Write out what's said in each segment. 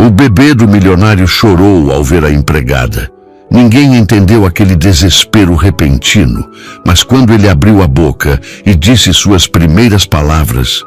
O bebê do milionário chorou ao ver a empregada. Ninguém entendeu aquele desespero repentino, mas quando ele abriu a boca e disse suas primeiras palavras,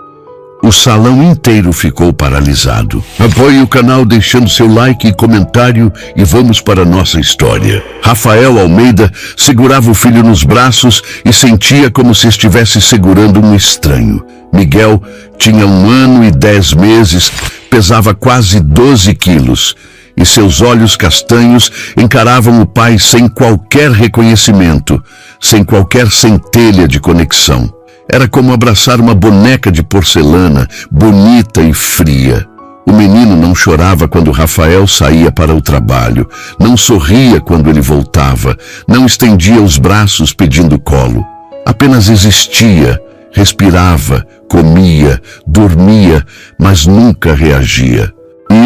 o salão inteiro ficou paralisado. Apoie o canal deixando seu like e comentário e vamos para a nossa história. Rafael Almeida segurava o filho nos braços e sentia como se estivesse segurando um estranho. Miguel tinha 1 ano e 10 meses, pesava quase 12 quilos. E seus olhos castanhos encaravam o pai sem qualquer reconhecimento, sem qualquer centelha de conexão. Era como abraçar uma boneca de porcelana, bonita e fria. O menino não chorava quando Rafael saía para o trabalho, não sorria quando ele voltava, não estendia os braços pedindo colo. Apenas existia, respirava, comia, dormia, mas nunca reagia.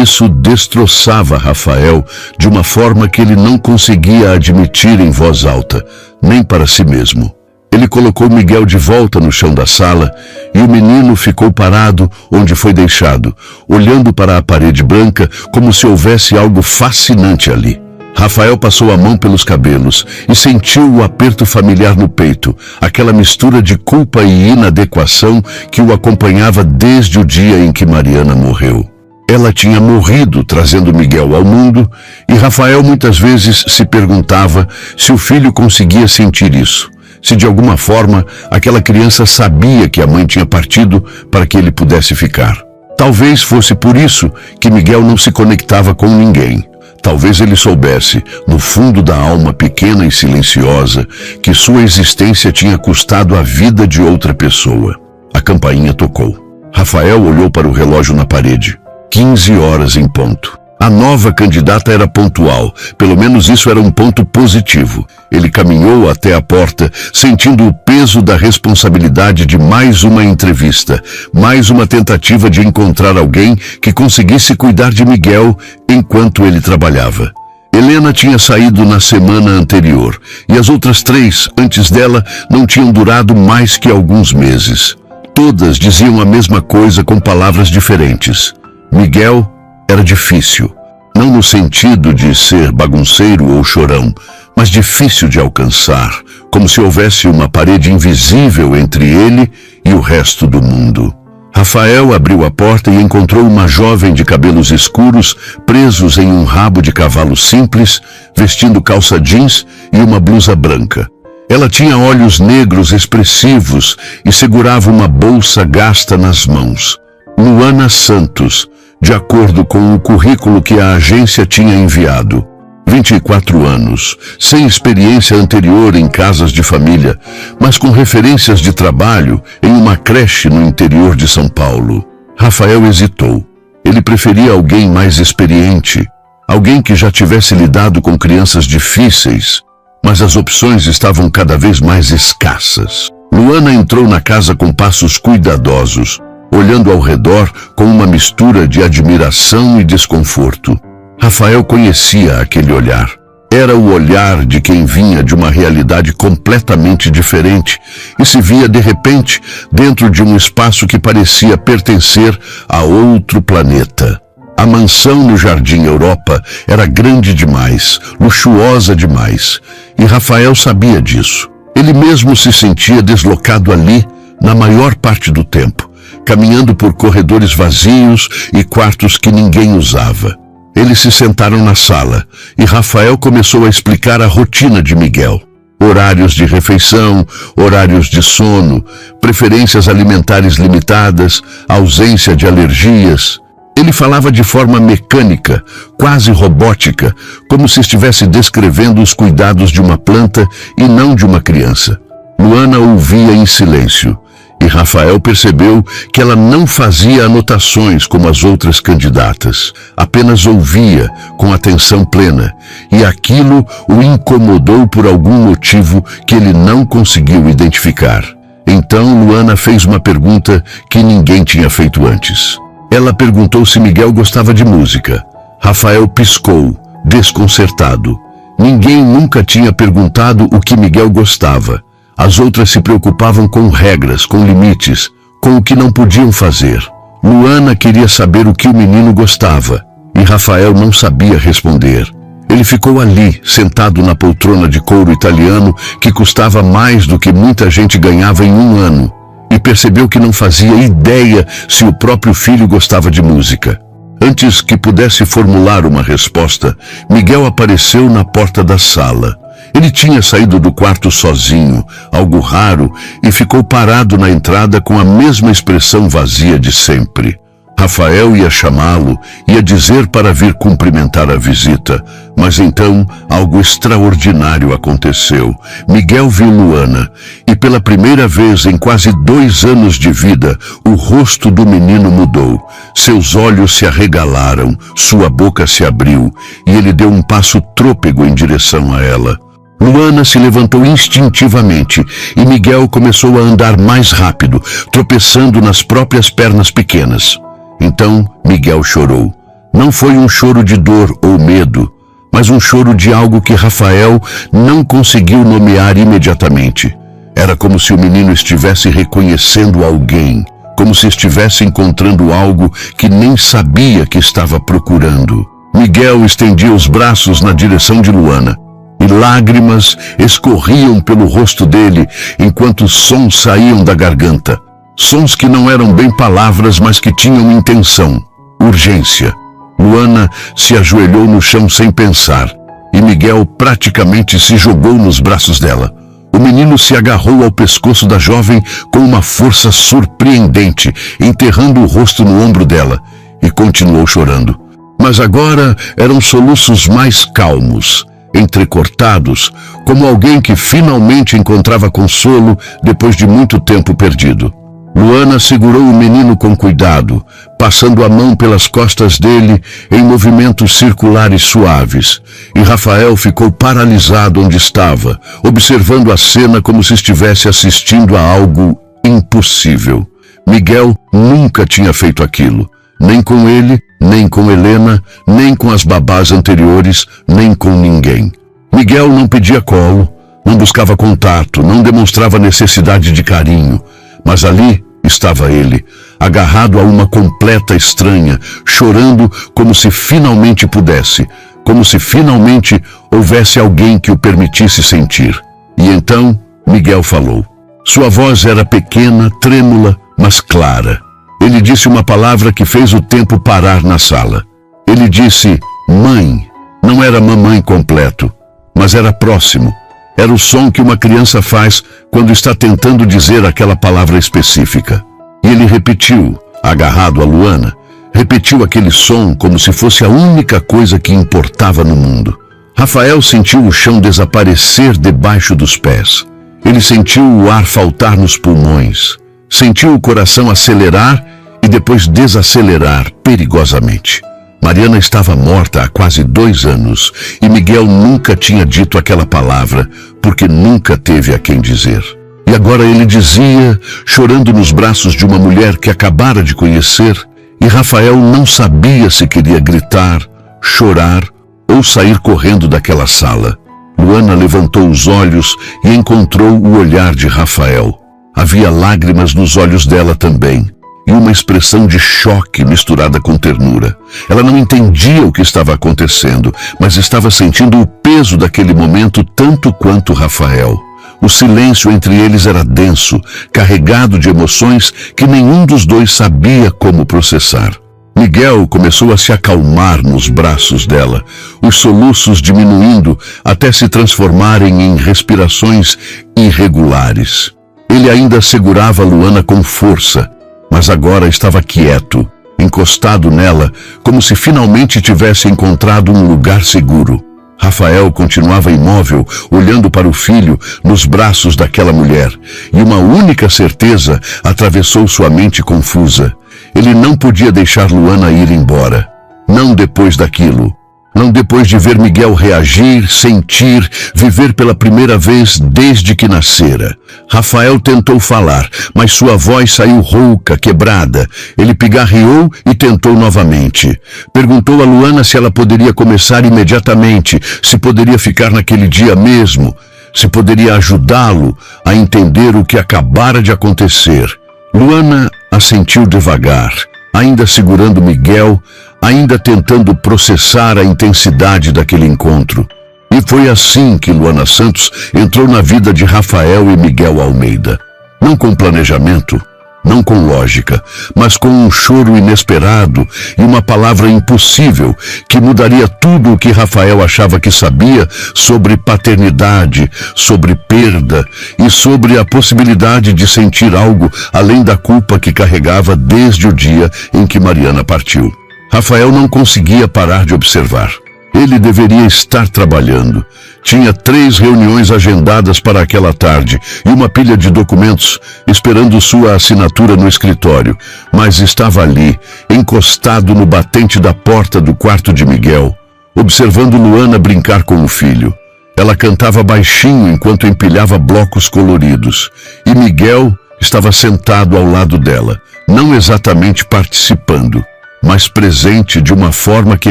Isso destroçava Rafael de uma forma que ele não conseguia admitir em voz alta, nem para si mesmo. Ele colocou Miguel de volta no chão da sala e o menino ficou parado onde foi deixado, olhando para a parede branca como se houvesse algo fascinante ali. Rafael passou a mão pelos cabelos e sentiu o aperto familiar no peito, aquela mistura de culpa e inadequação que o acompanhava desde o dia em que Mariana morreu. Ela tinha morrido trazendo Miguel ao mundo e Rafael muitas vezes se perguntava se o filho conseguia sentir isso, se de alguma forma aquela criança sabia que a mãe tinha partido para que ele pudesse ficar. Talvez fosse por isso que Miguel não se conectava com ninguém. Talvez ele soubesse, no fundo da alma pequena e silenciosa, que sua existência tinha custado a vida de outra pessoa. A campainha tocou. Rafael olhou para o relógio na parede. 15 horas em ponto. A nova candidata era pontual, pelo menos isso era um ponto positivo. Ele caminhou até a porta, sentindo o peso da responsabilidade de mais uma entrevista, mais uma tentativa de encontrar alguém que conseguisse cuidar de Miguel enquanto ele trabalhava. Helena tinha saído na semana anterior, e as outras 3, antes dela, não tinham durado mais que alguns meses. Todas diziam a mesma coisa com palavras diferentes. Miguel era difícil, não no sentido de ser bagunceiro ou chorão, mas difícil de alcançar, como se houvesse uma parede invisível entre ele e o resto do mundo. Rafael abriu a porta e encontrou uma jovem de cabelos escuros, presos em um rabo de cavalo simples, vestindo calça jeans e uma blusa branca. Ela tinha olhos negros expressivos e segurava uma bolsa gasta nas mãos. Luana Santos, de acordo com o currículo que a agência tinha enviado. 24 anos, sem experiência anterior em casas de família, mas com referências de trabalho em uma creche no interior de São Paulo. Rafael hesitou. Ele preferia alguém mais experiente, alguém que já tivesse lidado com crianças difíceis, mas as opções estavam cada vez mais escassas. Luana entrou na casa com passos cuidadosos, olhando ao redor com uma mistura de admiração e desconforto. Rafael conhecia aquele olhar. Era o olhar de quem vinha de uma realidade completamente diferente e se via de repente dentro de um espaço que parecia pertencer a outro planeta. A mansão no Jardim Europa era grande demais, luxuosa demais, e Rafael sabia disso. Ele mesmo se sentia deslocado ali na maior parte do tempo, caminhando por corredores vazios e quartos que ninguém usava. Eles se sentaram na sala e Rafael começou a explicar a rotina de Miguel. Horários de refeição, horários de sono, preferências alimentares limitadas, ausência de alergias. Ele falava de forma mecânica, quase robótica, como se estivesse descrevendo os cuidados de uma planta e não de uma criança. Luana ouvia em silêncio. E Rafael percebeu que ela não fazia anotações como as outras candidatas, apenas ouvia com atenção plena, e aquilo o incomodou por algum motivo que ele não conseguiu identificar. Então Luana fez uma pergunta que ninguém tinha feito antes. Ela perguntou se Miguel gostava de música. Rafael piscou, desconcertado. Ninguém nunca tinha perguntado o que Miguel gostava. As outras se preocupavam com regras, com limites, com o que não podiam fazer. Luana queria saber o que o menino gostava, E Rafael não sabia responder. Ele ficou ali, sentado na poltrona de couro italiano que custava mais do que muita gente ganhava em um ano, e percebeu que não fazia ideia se o próprio filho gostava de música. Antes que pudesse formular uma resposta, Miguel apareceu na porta da sala. Ele tinha saído do quarto sozinho, algo raro, e ficou parado na entrada com a mesma expressão vazia de sempre. Rafael ia chamá-lo, ia dizer para vir cumprimentar a visita, mas então algo extraordinário aconteceu. Miguel viu Luana, e pela primeira vez em quase 2 anos de vida, o rosto do menino mudou. Seus olhos se arregalaram, sua boca se abriu, e ele deu um passo trôpego em direção a ela. Luana se levantou instintivamente e Miguel começou a andar mais rápido, tropeçando nas próprias pernas pequenas. Então Miguel chorou. Não foi um choro de dor ou medo, mas um choro de algo que Rafael não conseguiu nomear imediatamente. Era como se o menino estivesse reconhecendo alguém, como se estivesse encontrando algo que nem sabia que estava procurando. Miguel estendia os braços na direção de Luana, e lágrimas escorriam pelo rosto dele enquanto sons saíam da garganta. Sons que não eram bem palavras, mas que tinham intenção, urgência. Luana se ajoelhou no chão sem pensar, e Miguel praticamente se jogou nos braços dela. O menino se agarrou ao pescoço da jovem com uma força surpreendente, enterrando o rosto no ombro dela, e continuou chorando. Mas agora eram soluços mais calmos, entrecortados, como alguém que finalmente encontrava consolo depois de muito tempo perdido. Luana segurou o menino com cuidado, passando a mão pelas costas dele em movimentos circulares suaves, e Rafael ficou paralisado onde estava, observando a cena como se estivesse assistindo a algo impossível. Miguel nunca tinha feito aquilo, nem com ele, nem com Helena, nem com as babás anteriores, nem com ninguém. Miguel não pedia colo, não buscava contato, não demonstrava necessidade de carinho, mas ali estava ele, agarrado a uma completa estranha, chorando como se finalmente pudesse, como se finalmente houvesse alguém que o permitisse sentir. E então Miguel falou. Sua voz era pequena, trêmula, mas clara. Ele disse uma palavra que fez o tempo parar na sala. Ele disse, mãe. Não era mamãe completo, mas era próximo. Era o som que uma criança faz quando está tentando dizer aquela palavra específica. E ele repetiu, agarrado a Luana, repetiu aquele som como se fosse a única coisa que importava no mundo. Rafael sentiu o chão desaparecer debaixo dos pés. Ele sentiu o ar faltar nos pulmões. Sentiu o coração acelerar e depois desacelerar perigosamente. Mariana estava morta há quase 2 anos e Miguel nunca tinha dito aquela palavra porque nunca teve a quem dizer. E agora ele dizia, chorando nos braços de uma mulher que acabara de conhecer, e Rafael não sabia se queria gritar, chorar ou sair correndo daquela sala. Luana levantou os olhos e encontrou o olhar de Rafael. Havia lágrimas nos olhos dela também, e uma expressão de choque misturada com ternura. Ela não entendia o que estava acontecendo, mas estava sentindo o peso daquele momento tanto quanto Rafael. O silêncio entre eles era denso, carregado de emoções que nenhum dos dois sabia como processar. Miguel começou a se acalmar nos braços dela, os soluços diminuindo até se transformarem em respirações irregulares. Ele ainda segurava Luana com força, mas agora estava quieto, encostado nela, como se finalmente tivesse encontrado um lugar seguro. Rafael continuava imóvel, olhando para o filho nos braços daquela mulher, e uma única certeza atravessou sua mente confusa. Ele não podia deixar Luana ir embora. Não depois daquilo. Não depois de ver Miguel reagir, sentir, viver pela primeira vez desde que nascera. Rafael tentou falar, mas sua voz saiu rouca, quebrada. Ele pigarreou e tentou novamente. Perguntou a Luana se ela poderia começar imediatamente, se poderia ficar naquele dia mesmo, se poderia ajudá-lo a entender o que acabara de acontecer. Luana assentiu devagar, ainda segurando Miguel, ainda tentando processar a intensidade daquele encontro. E foi assim que Luana Santos entrou na vida de Rafael e Miguel Almeida. Não com planejamento, não com lógica, mas com um choro inesperado e uma palavra impossível que mudaria tudo o que Rafael achava que sabia sobre paternidade, sobre perda e sobre a possibilidade de sentir algo além da culpa que carregava desde o dia em que Mariana partiu. Rafael não conseguia parar de observar. Ele deveria estar trabalhando. Tinha 3 reuniões agendadas para aquela tarde e uma pilha de documentos esperando sua assinatura no escritório, mas estava ali, encostado no batente da porta do quarto de Miguel, observando Luana brincar com o filho. Ela cantava baixinho enquanto empilhava blocos coloridos, e Miguel estava sentado ao lado dela, não exatamente participando, mas presente de uma forma que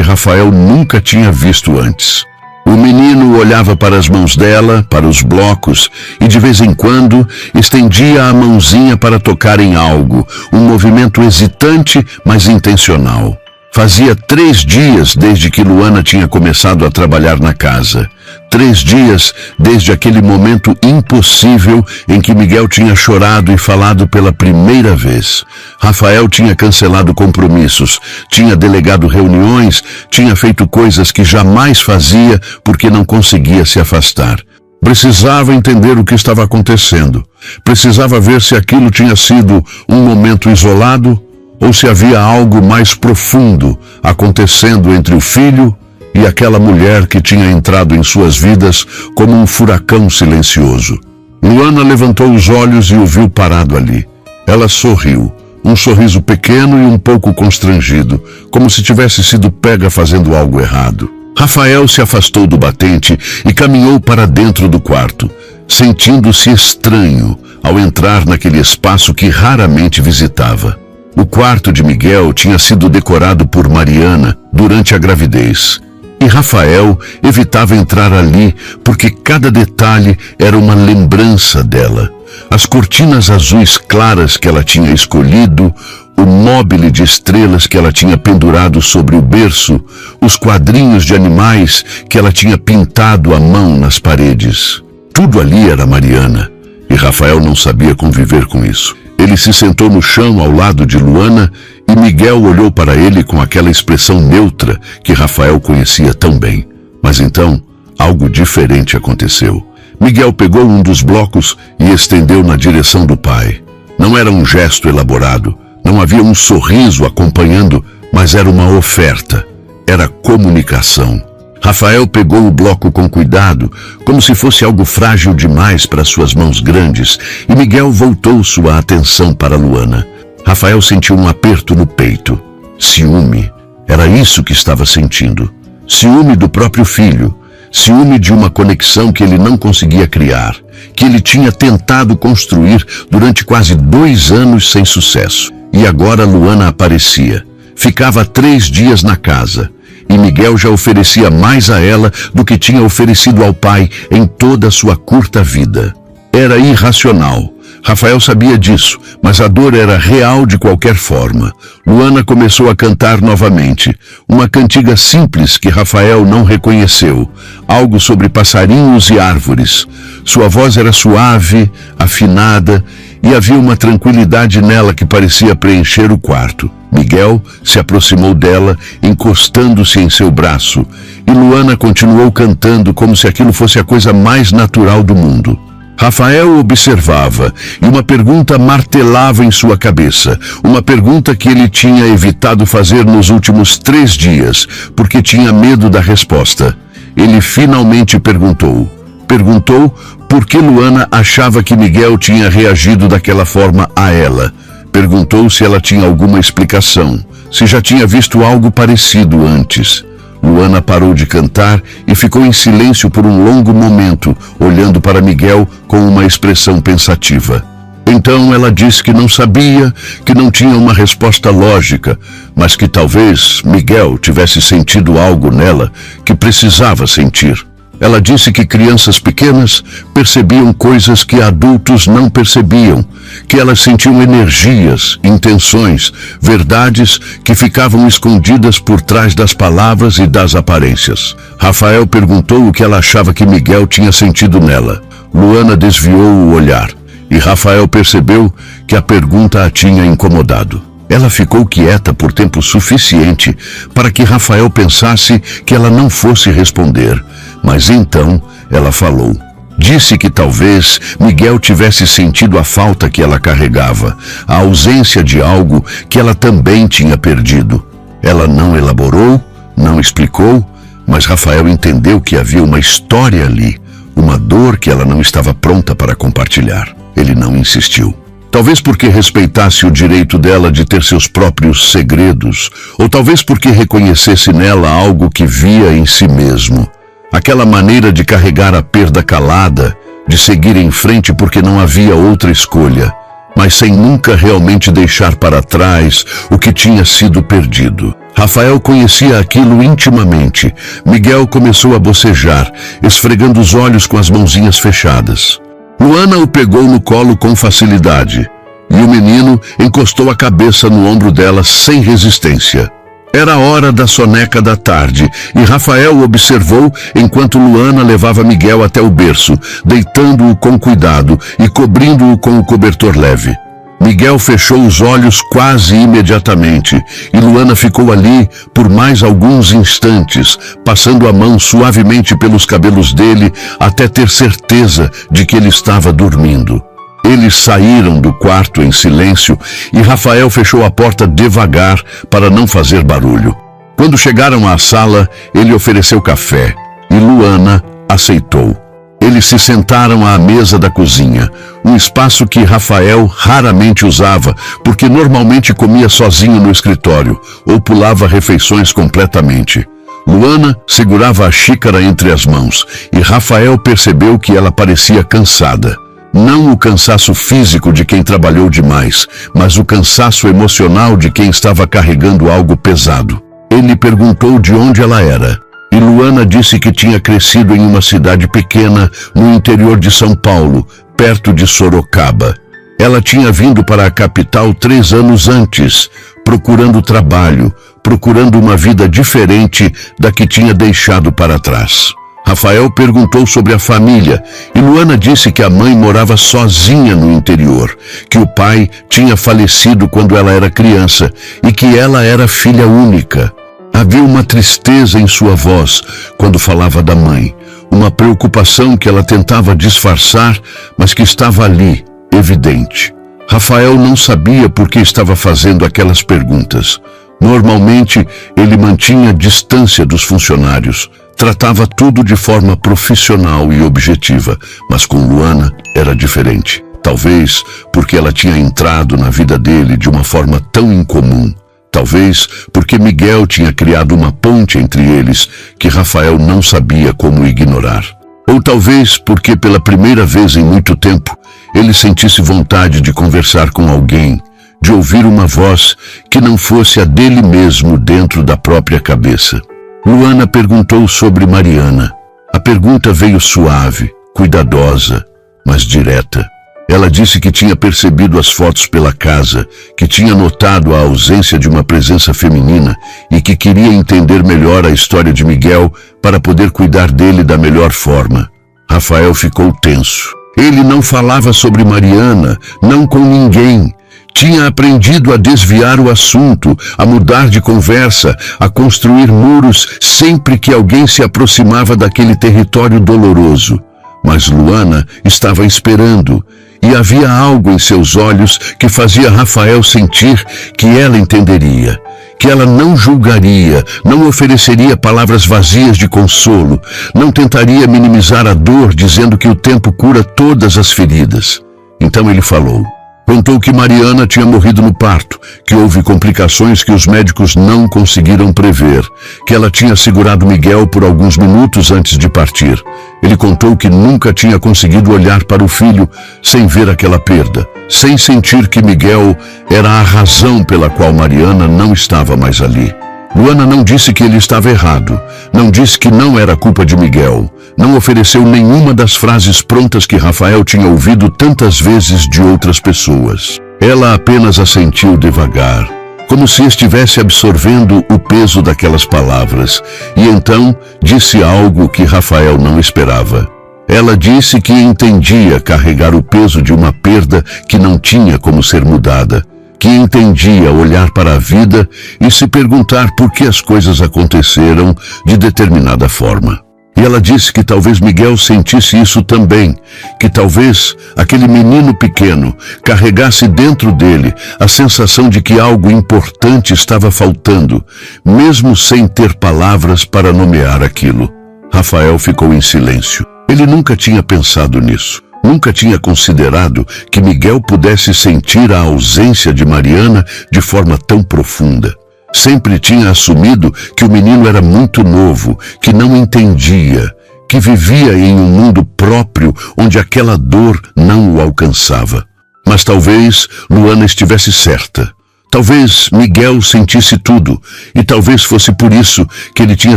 Rafael nunca tinha visto antes. O menino olhava para as mãos dela, para os blocos, e de vez em quando estendia a mãozinha para tocar em algo, um movimento hesitante, mas intencional. Fazia 3 dias desde que Luana tinha começado a trabalhar na casa. 3 dias desde aquele momento impossível em que Miguel tinha chorado e falado pela primeira vez. Rafael tinha cancelado compromissos, tinha delegado reuniões, tinha feito coisas que jamais fazia porque não conseguia se afastar. Precisava entender o que estava acontecendo. Precisava ver se aquilo tinha sido um momento isolado ou se havia algo mais profundo acontecendo entre o filho e aquela mulher que tinha entrado em suas vidas como um furacão silencioso. Luana levantou os olhos e o viu parado ali. Ela sorriu, um sorriso pequeno e um pouco constrangido, como se tivesse sido pega fazendo algo errado. Rafael se afastou do batente e caminhou para dentro do quarto, sentindo-se estranho ao entrar naquele espaço que raramente visitava. O quarto de Miguel tinha sido decorado por Mariana durante a gravidez. E Rafael evitava entrar ali porque cada detalhe era uma lembrança dela. As cortinas azuis claras que ela tinha escolhido, o móbile de estrelas que ela tinha pendurado sobre o berço, os quadrinhos de animais que ela tinha pintado à mão nas paredes. Tudo ali era Mariana, e Rafael não sabia conviver com isso. Ele se sentou no chão ao lado de Luana e Miguel olhou para ele com aquela expressão neutra que Rafael conhecia tão bem. Mas então, algo diferente aconteceu. Miguel pegou um dos blocos e estendeu na direção do pai. Não era um gesto elaborado, não havia um sorriso acompanhando, mas era uma oferta, era comunicação. Rafael pegou o bloco com cuidado, como se fosse algo frágil demais para suas mãos grandes, e Miguel voltou sua atenção para Luana. Rafael sentiu um aperto no peito. Ciúme. Era isso que estava sentindo. Ciúme do próprio filho. Ciúme de uma conexão que ele não conseguia criar, que ele tinha tentado construir durante quase 2 anos sem sucesso. E agora Luana aparecia. Ficava 3 dias na casa. E Miguel já oferecia mais a ela do que tinha oferecido ao pai em toda a sua curta vida. Era irracional. Rafael sabia disso, mas a dor era real de qualquer forma. Luana começou a cantar novamente, uma cantiga simples que Rafael não reconheceu, algo sobre passarinhos e árvores. Sua voz era suave, afinada, e havia uma tranquilidade nela que parecia preencher o quarto. Miguel se aproximou dela, encostando-se em seu braço, e Luana continuou cantando como se aquilo fosse a coisa mais natural do mundo. Rafael observava, e uma pergunta martelava em sua cabeça, uma pergunta que ele tinha evitado fazer nos últimos 3 dias, porque tinha medo da resposta. Ele finalmente perguntou por que Luana achava que Miguel tinha reagido daquela forma a ela. Perguntou se ela tinha alguma explicação, se já tinha visto algo parecido antes. Luana parou de cantar e ficou em silêncio por um longo momento, olhando para Miguel com uma expressão pensativa. Então ela disse que não sabia, que não tinha uma resposta lógica, mas que talvez Miguel tivesse sentido algo nela que precisava sentir. Ela disse que crianças pequenas percebiam coisas que adultos não percebiam, que elas sentiam energias, intenções, verdades que ficavam escondidas por trás das palavras e das aparências. Rafael perguntou o que ela achava que Miguel tinha sentido nela. Luana desviou o olhar e Rafael percebeu que a pergunta a tinha incomodado. Ela ficou quieta por tempo suficiente para que Rafael pensasse que ela não fosse responder, mas então ela falou. Disse que talvez Miguel tivesse sentido a falta que ela carregava, a ausência de algo que ela também tinha perdido. Ela não elaborou, não explicou, mas Rafael entendeu que havia uma história ali, uma dor que ela não estava pronta para compartilhar. Ele não insistiu. Talvez porque respeitasse o direito dela de ter seus próprios segredos, ou talvez porque reconhecesse nela algo que via em si mesmo. Aquela maneira de carregar a perda calada, de seguir em frente porque não havia outra escolha, mas sem nunca realmente deixar para trás o que tinha sido perdido. Rafael conhecia aquilo intimamente. Miguel começou a bocejar, esfregando os olhos com as mãozinhas fechadas. Luana o pegou no colo com facilidade, e o menino encostou a cabeça no ombro dela sem resistência. Era a hora da soneca da tarde, e Rafael observou enquanto Luana levava Miguel até o berço, deitando-o com cuidado e cobrindo-o com o cobertor leve. Miguel fechou os olhos quase imediatamente, e Luana ficou ali por mais alguns instantes, passando a mão suavemente pelos cabelos dele até ter certeza de que ele estava dormindo. Eles saíram do quarto em silêncio e Rafael fechou a porta devagar para não fazer barulho. Quando chegaram à sala, ele ofereceu café e Luana aceitou. Eles se sentaram à mesa da cozinha, um espaço que Rafael raramente usava, porque normalmente comia sozinho no escritório ou pulava refeições completamente. Luana segurava a xícara entre as mãos e Rafael percebeu que ela parecia cansada. Não o cansaço físico de quem trabalhou demais, mas o cansaço emocional de quem estava carregando algo pesado. Ele perguntou de onde ela era. E Luana disse que tinha crescido em uma cidade pequena no interior de São Paulo, perto de Sorocaba. Ela tinha vindo para a capital 3 anos antes, procurando trabalho, procurando uma vida diferente da que tinha deixado para trás. Rafael perguntou sobre a família e Luana disse que a mãe morava sozinha no interior, que o pai tinha falecido quando ela era criança e que ela era filha única. Havia uma tristeza em sua voz quando falava da mãe, uma preocupação que ela tentava disfarçar, mas que estava ali, evidente. Rafael não sabia por que estava fazendo aquelas perguntas. Normalmente, ele mantinha distância dos funcionários, tratava tudo de forma profissional e objetiva, mas com Luana era diferente. Talvez porque ela tinha entrado na vida dele de uma forma tão incomum. Talvez porque Miguel tinha criado uma ponte entre eles que Rafael não sabia como ignorar. Ou talvez porque pela primeira vez em muito tempo ele sentisse vontade de conversar com alguém, de ouvir uma voz que não fosse a dele mesmo dentro da própria cabeça. Luana perguntou sobre Mariana. A pergunta veio suave, cuidadosa, mas direta. Ela disse que tinha percebido as fotos pela casa, que tinha notado a ausência de uma presença feminina e que queria entender melhor a história de Miguel para poder cuidar dele da melhor forma. Rafael ficou tenso. Ele não falava sobre Mariana, não com ninguém. Tinha aprendido a desviar o assunto, a mudar de conversa, a construir muros sempre que alguém se aproximava daquele território doloroso. Mas Luana estava esperando. E havia algo em seus olhos que fazia Rafael sentir que ela entenderia, que ela não julgaria, não ofereceria palavras vazias de consolo, não tentaria minimizar a dor dizendo que o tempo cura todas as feridas. Então ele falou. Contou que Mariana tinha morrido no parto, que houve complicações que os médicos não conseguiram prever, que ela tinha segurado Miguel por alguns minutos antes de partir. Ele contou que nunca tinha conseguido olhar para o filho sem ver aquela perda, sem sentir que Miguel era a razão pela qual Mariana não estava mais ali. Luana não disse que ele estava errado, não disse que não era culpa de Miguel, não ofereceu nenhuma das frases prontas que Rafael tinha ouvido tantas vezes de outras pessoas. Ela apenas assentiu devagar, como se estivesse absorvendo o peso daquelas palavras, e então disse algo que Rafael não esperava. Ela disse que entendia carregar o peso de uma perda que não tinha como ser mudada, que entendia olhar para a vida e se perguntar por que as coisas aconteceram de determinada forma. E ela disse que talvez Miguel sentisse isso também, que talvez aquele menino pequeno carregasse dentro dele a sensação de que algo importante estava faltando, mesmo sem ter palavras para nomear aquilo. Rafael ficou em silêncio. Ele nunca tinha pensado nisso. Nunca tinha considerado que Miguel pudesse sentir a ausência de Mariana de forma tão profunda. Sempre tinha assumido que o menino era muito novo, que não entendia, que vivia em um mundo próprio onde aquela dor não o alcançava. Mas talvez Luana estivesse certa. Talvez Miguel sentisse tudo, e talvez fosse por isso que ele tinha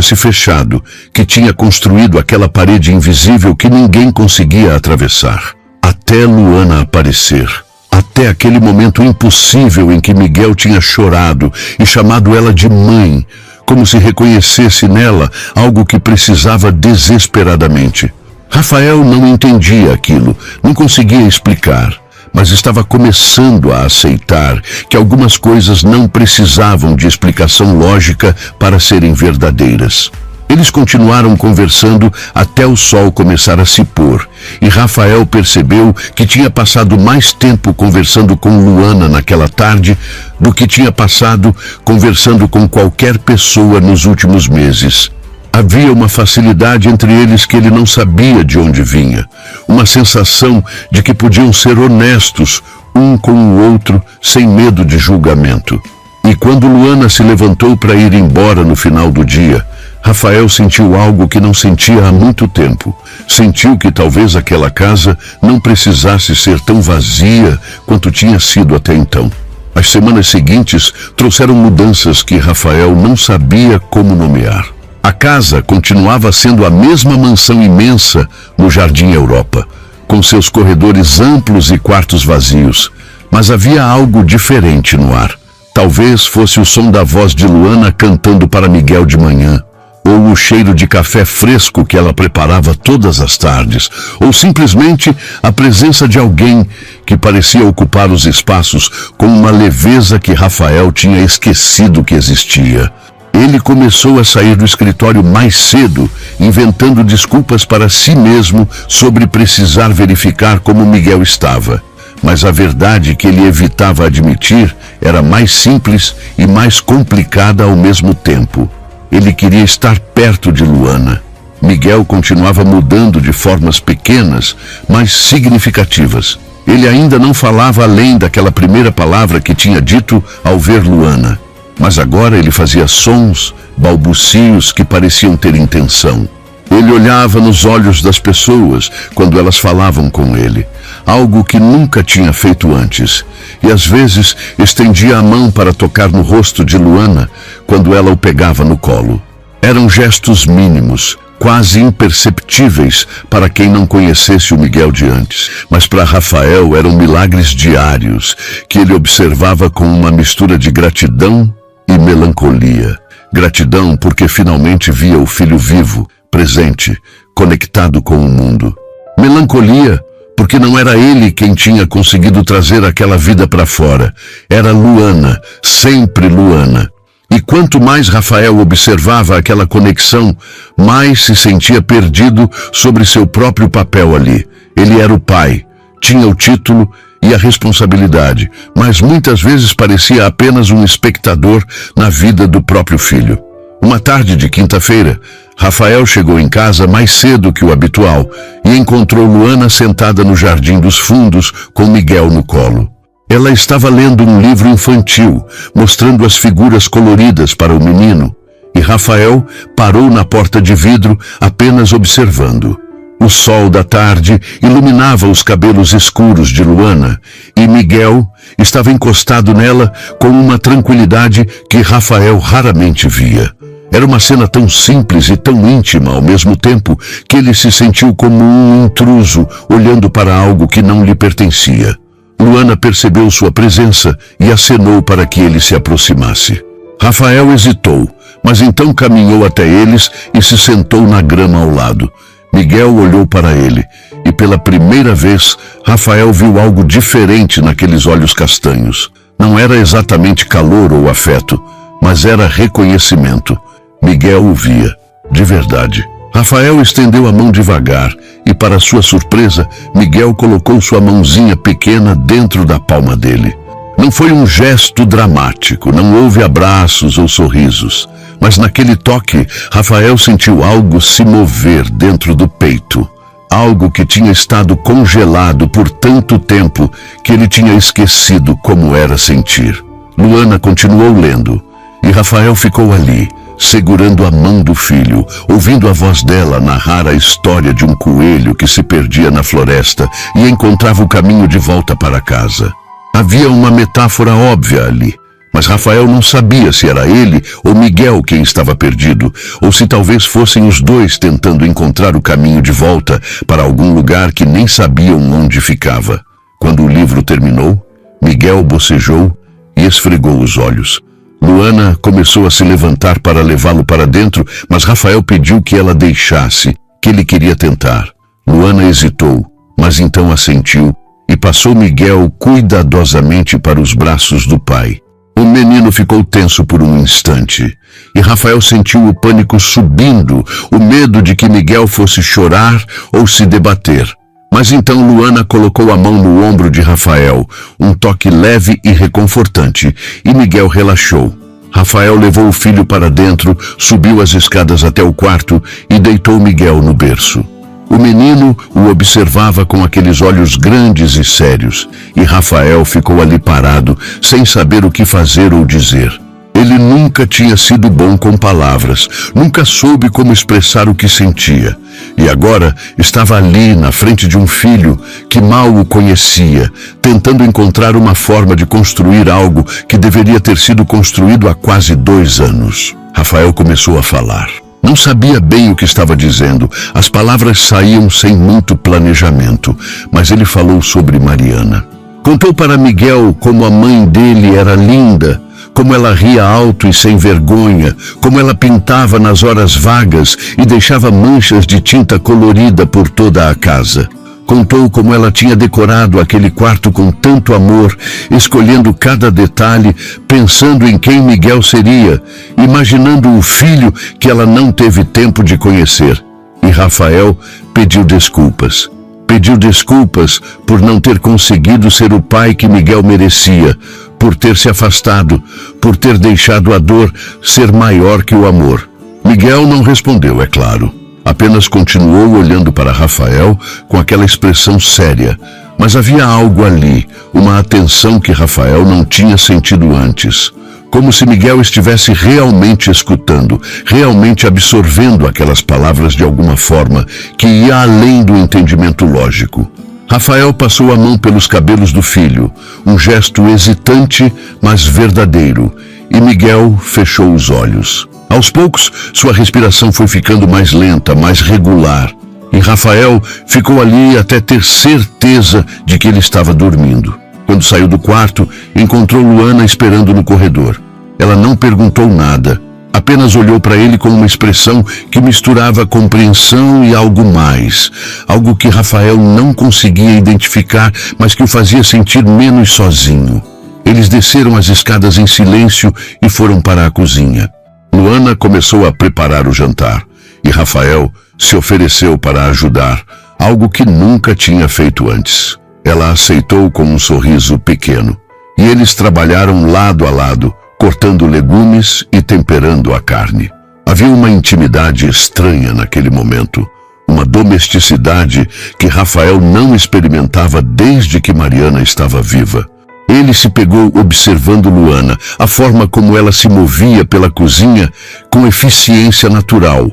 se fechado, que tinha construído aquela parede invisível que ninguém conseguia atravessar. Até Luana aparecer. Até aquele momento impossível em que Miguel tinha chorado e chamado ela de mãe, como se reconhecesse nela algo que precisava desesperadamente. Rafael não entendia aquilo, não conseguia explicar, mas estava começando a aceitar que algumas coisas não precisavam de explicação lógica para serem verdadeiras. Eles continuaram conversando até o sol começar a se pôr, e Rafael percebeu que tinha passado mais tempo conversando com Luana naquela tarde do que tinha passado conversando com qualquer pessoa nos últimos meses. Havia uma facilidade entre eles que ele não sabia de onde vinha, uma sensação de que podiam ser honestos um com o outro sem medo de julgamento. E quando Luana se levantou para ir embora no final do dia, Rafael sentiu algo que não sentia há muito tempo. Sentiu que talvez aquela casa não precisasse ser tão vazia quanto tinha sido até então. As semanas seguintes trouxeram mudanças que Rafael não sabia como nomear. A casa continuava sendo a mesma mansão imensa no Jardim Europa, com seus corredores amplos e quartos vazios, mas havia algo diferente no ar. Talvez fosse o som da voz de Luana cantando para Miguel de manhã, ou o cheiro de café fresco que ela preparava todas as tardes, ou simplesmente a presença de alguém que parecia ocupar os espaços com uma leveza que Rafael tinha esquecido que existia. Ele começou a sair do escritório mais cedo, inventando desculpas para si mesmo sobre precisar verificar como Miguel estava. Mas a verdade que ele evitava admitir era mais simples e mais complicada ao mesmo tempo. Ele queria estar perto de Luana. Miguel continuava mudando de formas pequenas, mas significativas. Ele ainda não falava além daquela primeira palavra que tinha dito ao ver Luana. Mas agora ele fazia sons, balbucios que pareciam ter intenção. Ele olhava nos olhos das pessoas quando elas falavam com ele, algo que nunca tinha feito antes, e às vezes estendia a mão para tocar no rosto de Luana quando ela o pegava no colo. Eram gestos mínimos, quase imperceptíveis para quem não conhecesse o Miguel de antes, mas para Rafael eram milagres diários que ele observava com uma mistura de gratidão e melancolia. Gratidão porque finalmente via o filho vivo, presente, conectado com o mundo. Melancolia porque não era ele quem tinha conseguido trazer aquela vida para fora. Era Luana, sempre Luana. E quanto mais Rafael observava aquela conexão, mais se sentia perdido sobre seu próprio papel ali. Ele era o pai, tinha o título e a responsabilidade, mas muitas vezes parecia apenas um espectador na vida do próprio filho. Uma tarde de quinta-feira, Rafael chegou em casa mais cedo que o habitual e encontrou Luana sentada no jardim dos fundos com Miguel no colo. Ela estava lendo um livro infantil, mostrando as figuras coloridas para o menino, e Rafael parou na porta de vidro apenas observando. O sol da tarde iluminava os cabelos escuros de Luana e Miguel estava encostado nela com uma tranquilidade que Rafael raramente via. Era uma cena tão simples e tão íntima ao mesmo tempo que ele se sentiu como um intruso olhando para algo que não lhe pertencia. Luana percebeu sua presença e acenou para que ele se aproximasse. Rafael hesitou, mas então caminhou até eles e se sentou na grama ao lado. Miguel olhou para ele e pela primeira vez Rafael viu algo diferente naqueles olhos castanhos. Não era exatamente calor ou afeto, mas era reconhecimento. Miguel o via, de verdade. Rafael estendeu a mão devagar e, para sua surpresa, Miguel colocou sua mãozinha pequena dentro da palma dele. Não foi um gesto dramático, não houve abraços ou sorrisos. Mas naquele toque, Rafael sentiu algo se mover dentro do peito. Algo que tinha estado congelado por tanto tempo que ele tinha esquecido como era sentir. Luana continuou lendo e Rafael ficou ali, segurando a mão do filho, ouvindo a voz dela narrar a história de um coelho que se perdia na floresta e encontrava o caminho de volta para casa. Havia uma metáfora óbvia ali. Mas Rafael não sabia se era ele ou Miguel quem estava perdido, ou se talvez fossem os dois tentando encontrar o caminho de volta para algum lugar que nem sabiam onde ficava. Quando o livro terminou, Miguel bocejou e esfregou os olhos. Luana começou a se levantar para levá-lo para dentro, mas Rafael pediu que ela deixasse, que ele queria tentar. Luana hesitou, mas então assentiu e passou Miguel cuidadosamente para os braços do pai. O menino ficou tenso por um instante, e Rafael sentiu o pânico subindo, o medo de que Miguel fosse chorar ou se debater. Mas então Luana colocou a mão no ombro de Rafael, um toque leve e reconfortante, e Miguel relaxou. Rafael levou o filho para dentro, subiu as escadas até o quarto e deitou Miguel no berço. O menino o observava com aqueles olhos grandes e sérios, e Rafael ficou ali parado, sem saber o que fazer ou dizer. Ele nunca tinha sido bom com palavras, nunca soube como expressar o que sentia. E agora estava ali, na frente de um filho que mal o conhecia, tentando encontrar uma forma de construir algo que deveria ter sido construído há quase 2 anos. Rafael começou a falar. Não sabia bem o que estava dizendo, as palavras saíam sem muito planejamento, mas ele falou sobre Mariana. Contou para Miguel como a mãe dele era linda, como ela ria alto e sem vergonha, como ela pintava nas horas vagas e deixava manchas de tinta colorida por toda a casa. Contou como ela tinha decorado aquele quarto com tanto amor, escolhendo cada detalhe, pensando em quem Miguel seria, imaginando o filho que ela não teve tempo de conhecer. E Rafael pediu desculpas. Pediu desculpas por não ter conseguido ser o pai que Miguel merecia, por ter se afastado, por ter deixado a dor ser maior que o amor. Miguel não respondeu, é claro. Apenas continuou olhando para Rafael com aquela expressão séria, mas havia algo ali, uma atenção que Rafael não tinha sentido antes. Como se Miguel estivesse realmente escutando, realmente absorvendo aquelas palavras de alguma forma que ia além do entendimento lógico. Rafael passou a mão pelos cabelos do filho, um gesto hesitante, mas verdadeiro, e Miguel fechou os olhos. Aos poucos, sua respiração foi ficando mais lenta, mais regular, e Rafael ficou ali até ter certeza de que ele estava dormindo. Quando saiu do quarto, encontrou Luana esperando no corredor. Ela não perguntou nada, apenas olhou para ele com uma expressão que misturava compreensão e algo mais, algo que Rafael não conseguia identificar, mas que o fazia sentir menos sozinho. Eles desceram as escadas em silêncio e foram para a cozinha. Luana começou a preparar o jantar, e Rafael se ofereceu para ajudar, algo que nunca tinha feito antes. Ela aceitou com um sorriso pequeno, e eles trabalharam lado a lado, cortando legumes e temperando a carne. Havia uma intimidade estranha naquele momento, uma domesticidade que Rafael não experimentava desde que Mariana estava viva. Ele se pegou observando Luana, a forma como ela se movia pela cozinha com eficiência natural,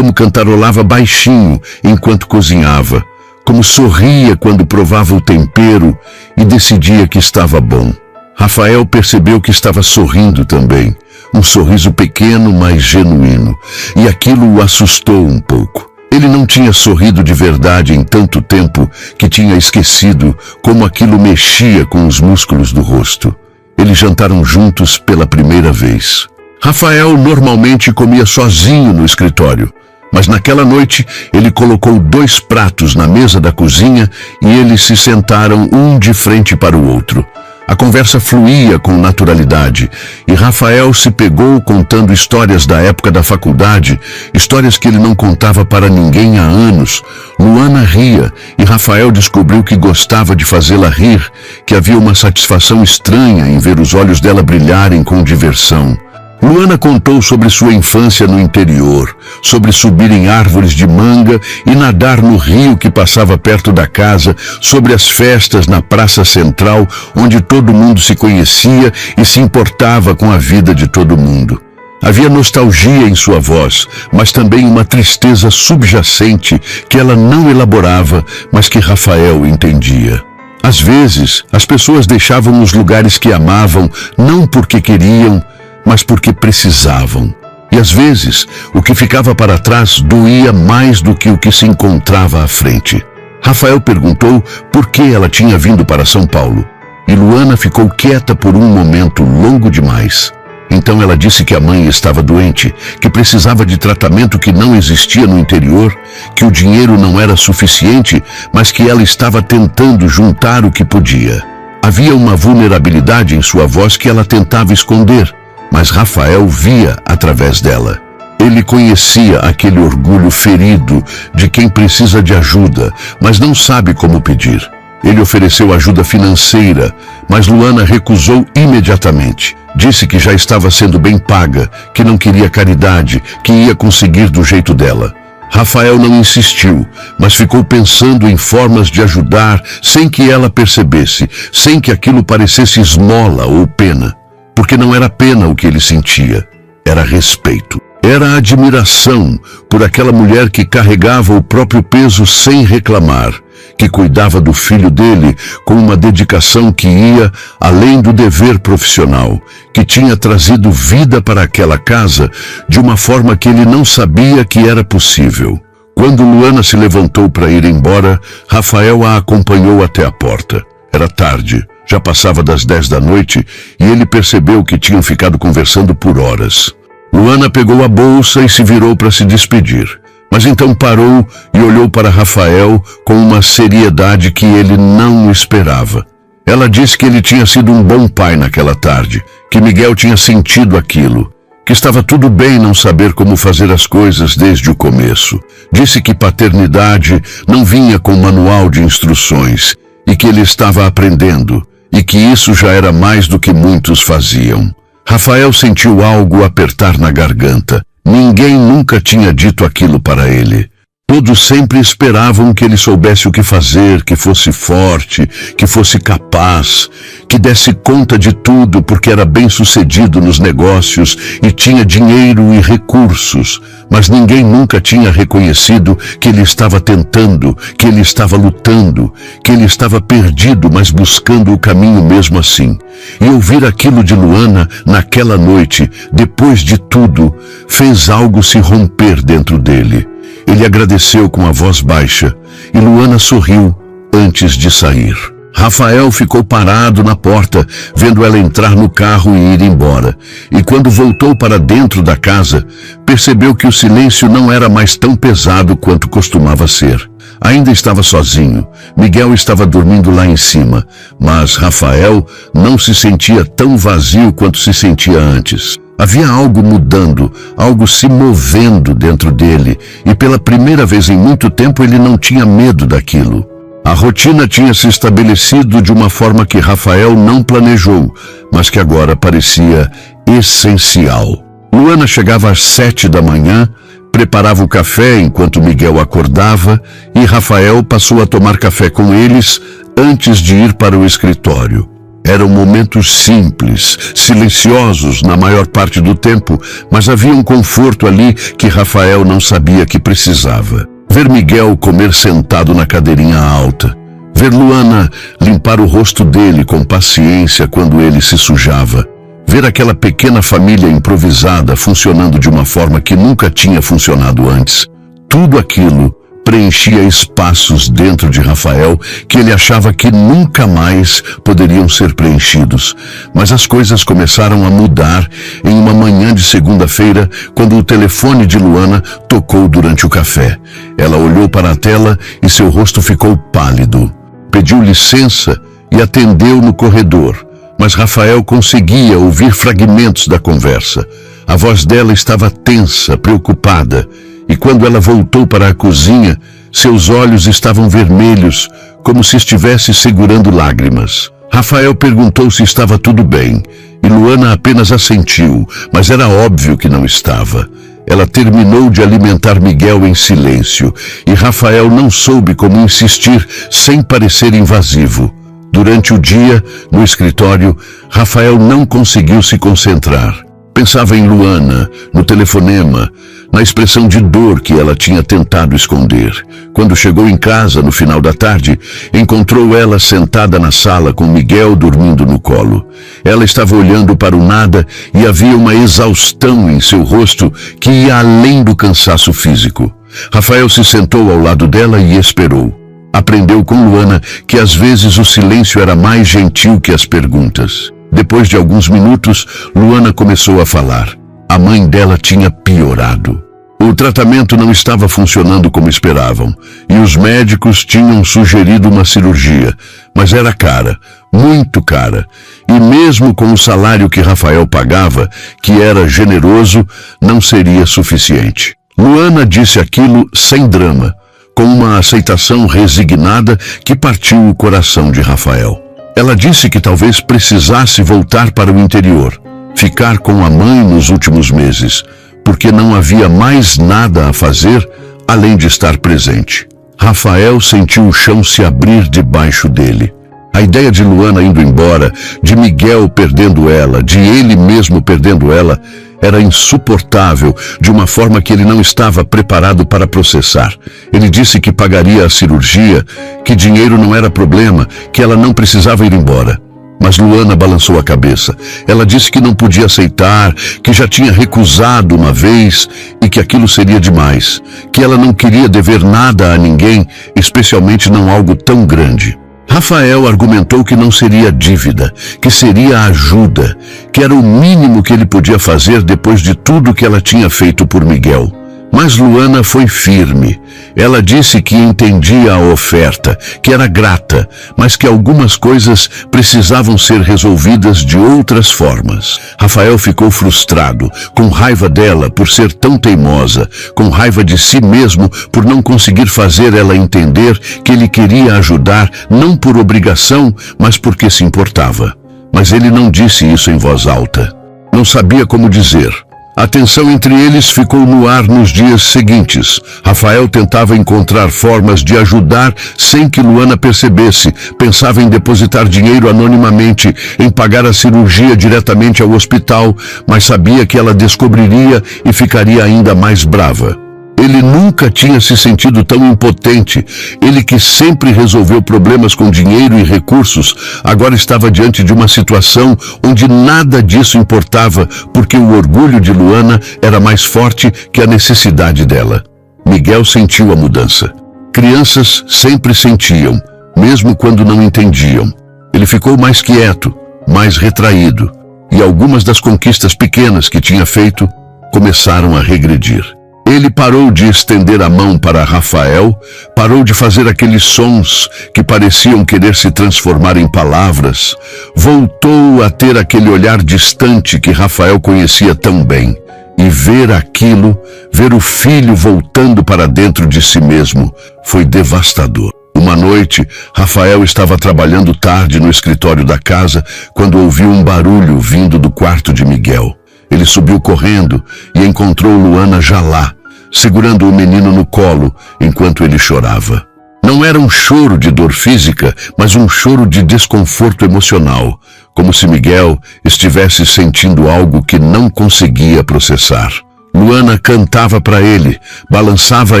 como cantarolava baixinho enquanto cozinhava, como sorria quando provava o tempero e decidia que estava bom. Rafael percebeu que estava sorrindo também, um sorriso pequeno, mas genuíno, e aquilo o assustou um pouco. Ele não tinha sorrido de verdade em tanto tempo que tinha esquecido como aquilo mexia com os músculos do rosto. Eles jantaram juntos pela primeira vez. Rafael normalmente comia sozinho no escritório, mas naquela noite ele colocou 2 pratos na mesa da cozinha e eles se sentaram um de frente para o outro. A conversa fluía com naturalidade e Rafael se pegou contando histórias da época da faculdade, histórias que ele não contava para ninguém há anos. Luana ria e Rafael descobriu que gostava de fazê-la rir, que havia uma satisfação estranha em ver os olhos dela brilharem com diversão. Luana contou sobre sua infância no interior, sobre subir em árvores de manga e nadar no rio que passava perto da casa, sobre as festas na praça central, onde todo mundo se conhecia e se importava com a vida de todo mundo. Havia nostalgia em sua voz, mas também uma tristeza subjacente que ela não elaborava, mas que Rafael entendia. Às vezes, as pessoas deixavam os lugares que amavam, não porque queriam, mas porque precisavam. E às vezes, o que ficava para trás doía mais do que o que se encontrava à frente. Rafael perguntou por que ela tinha vindo para São Paulo. E Luana ficou quieta por um momento longo demais. Então ela disse que a mãe estava doente, que precisava de tratamento que não existia no interior, que o dinheiro não era suficiente, mas que ela estava tentando juntar o que podia. Havia uma vulnerabilidade em sua voz que ela tentava esconder, mas Rafael via através dela. Ele conhecia aquele orgulho ferido de quem precisa de ajuda, mas não sabe como pedir. Ele ofereceu ajuda financeira, mas Luana recusou imediatamente. Disse que já estava sendo bem paga, que não queria caridade, que ia conseguir do jeito dela. Rafael não insistiu, mas ficou pensando em formas de ajudar sem que ela percebesse, sem que aquilo parecesse esmola ou pena. Porque não era pena o que ele sentia, era respeito. Era admiração por aquela mulher que carregava o próprio peso sem reclamar, que cuidava do filho dele com uma dedicação que ia além do dever profissional, que tinha trazido vida para aquela casa de uma forma que ele não sabia que era possível. Quando Luana se levantou para ir embora, Rafael a acompanhou até a porta. Era tarde. Já passava das 10 da noite e ele percebeu que tinham ficado conversando por horas. Luana pegou a bolsa e se virou para se despedir, mas então parou e olhou para Rafael com uma seriedade que ele não esperava. Ela disse que ele tinha sido um bom pai naquela tarde, que Miguel tinha sentido aquilo, que estava tudo bem não saber como fazer as coisas desde o começo. Disse que paternidade não vinha com manual de instruções e que ele estava aprendendo, e que isso já era mais do que muitos faziam. Rafael sentiu algo apertar na garganta. Ninguém nunca tinha dito aquilo para ele. Todos sempre esperavam que ele soubesse o que fazer, que fosse forte, que fosse capaz, que desse conta de tudo porque era bem-sucedido nos negócios e tinha dinheiro e recursos. Mas ninguém nunca tinha reconhecido que ele estava tentando, que ele estava lutando, que ele estava perdido, mas buscando o caminho mesmo assim. E ouvir aquilo de Luana naquela noite, depois de tudo, fez algo se romper dentro dele. Ele agradeceu com a voz baixa e Luana sorriu antes de sair. Rafael ficou parado na porta, vendo ela entrar no carro e ir embora. E quando voltou para dentro da casa, percebeu que o silêncio não era mais tão pesado quanto costumava ser. Ainda estava sozinho. Miguel estava dormindo lá em cima, mas Rafael não se sentia tão vazio quanto se sentia antes. Havia algo mudando, algo se movendo dentro dele, e pela primeira vez em muito tempo ele não tinha medo daquilo. A rotina tinha se estabelecido de uma forma que Rafael não planejou, mas que agora parecia essencial. Luana chegava às 7 da manhã, preparava o café enquanto Miguel acordava, e Rafael passou a tomar café com eles antes de ir para o escritório. Eram momentos simples, silenciosos na maior parte do tempo, mas havia um conforto ali que Rafael não sabia que precisava. Ver Miguel comer sentado na cadeirinha alta. Ver Luana limpar o rosto dele com paciência quando ele se sujava. Ver aquela pequena família improvisada funcionando de uma forma que nunca tinha funcionado antes. Tudo aquilo preenchia espaços dentro de Rafael que ele achava que nunca mais poderiam ser preenchidos. Mas as coisas começaram a mudar em uma manhã de segunda-feira, quando o telefone de Luana tocou durante o café. Ela olhou para a tela e seu rosto ficou pálido. Pediu licença e atendeu no corredor, mas Rafael conseguia ouvir fragmentos da conversa. A voz dela estava tensa, preocupada, e quando ela voltou para a cozinha, seus olhos estavam vermelhos, como se estivesse segurando lágrimas. Rafael perguntou se estava tudo bem, e Luana apenas assentiu, mas era óbvio que não estava. Ela terminou de alimentar Miguel em silêncio, e Rafael não soube como insistir sem parecer invasivo. Durante o dia, no escritório, Rafael não conseguiu se concentrar. Pensava em Luana, no telefonema, na expressão de dor que ela tinha tentado esconder. Quando chegou em casa, no final da tarde, encontrou ela sentada na sala com Miguel dormindo no colo. Ela estava olhando para o nada e havia uma exaustão em seu rosto que ia além do cansaço físico. Rafael se sentou ao lado dela e esperou. Aprendeu com Luana que às vezes o silêncio era mais gentil que as perguntas. Depois de alguns minutos, Luana começou a falar. A mãe dela tinha piorado. O tratamento não estava funcionando como esperavam, e os médicos tinham sugerido uma cirurgia, mas era cara, muito cara, e mesmo com o salário que Rafael pagava, que era generoso, não seria suficiente. Luana disse aquilo sem drama, com uma aceitação resignada que partiu o coração de Rafael. Ela disse que talvez precisasse voltar para o interior, ficar com a mãe nos últimos meses, porque não havia mais nada a fazer além de estar presente. Rafael sentiu o chão se abrir debaixo dele. A ideia de Luana indo embora, de Miguel perdendo ela, de ele mesmo perdendo ela, era insuportável, de uma forma que ele não estava preparado para processar. Ele disse que pagaria a cirurgia, que dinheiro não era problema, que ela não precisava ir embora. Mas Luana balançou a cabeça. Ela disse que não podia aceitar, que já tinha recusado uma vez e que aquilo seria demais, que ela não queria dever nada a ninguém, especialmente não algo tão grande. Rafael argumentou que não seria dívida, que seria ajuda, que era o mínimo que ele podia fazer depois de tudo que ela tinha feito por Miguel. Mas Luana foi firme. Ela disse que entendia a oferta, que era grata, mas que algumas coisas precisavam ser resolvidas de outras formas. Rafael ficou frustrado, com raiva dela por ser tão teimosa, com raiva de si mesmo por não conseguir fazer ela entender que ele queria ajudar não por obrigação, mas porque se importava. Mas ele não disse isso em voz alta. Não sabia como dizer. A tensão entre eles ficou no ar nos dias seguintes. Rafael tentava encontrar formas de ajudar sem que Luana percebesse. Pensava em depositar dinheiro anonimamente, em pagar a cirurgia diretamente ao hospital, mas sabia que ela descobriria e ficaria ainda mais brava. Ele nunca tinha se sentido tão impotente. Ele que sempre resolveu problemas com dinheiro e recursos, agora estava diante de uma situação onde nada disso importava, porque o orgulho de Luana era mais forte que a necessidade dela. Miguel sentiu a mudança. Crianças sempre sentiam, mesmo quando não entendiam. Ele ficou mais quieto, mais retraído, e algumas das conquistas pequenas que tinha feito começaram a regredir. Ele parou de estender a mão para Rafael, parou de fazer aqueles sons que pareciam querer se transformar em palavras, voltou a ter aquele olhar distante que Rafael conhecia tão bem. E ver aquilo, ver o filho voltando para dentro de si mesmo, foi devastador. Uma noite, Rafael estava trabalhando tarde no escritório da casa quando ouviu um barulho vindo do quarto de Miguel. Ele subiu correndo e encontrou Luana já lá, segurando o menino no colo enquanto ele chorava. Não era um choro de dor física, mas um choro de desconforto emocional, como se Miguel estivesse sentindo algo que não conseguia processar. Luana cantava para ele, balançava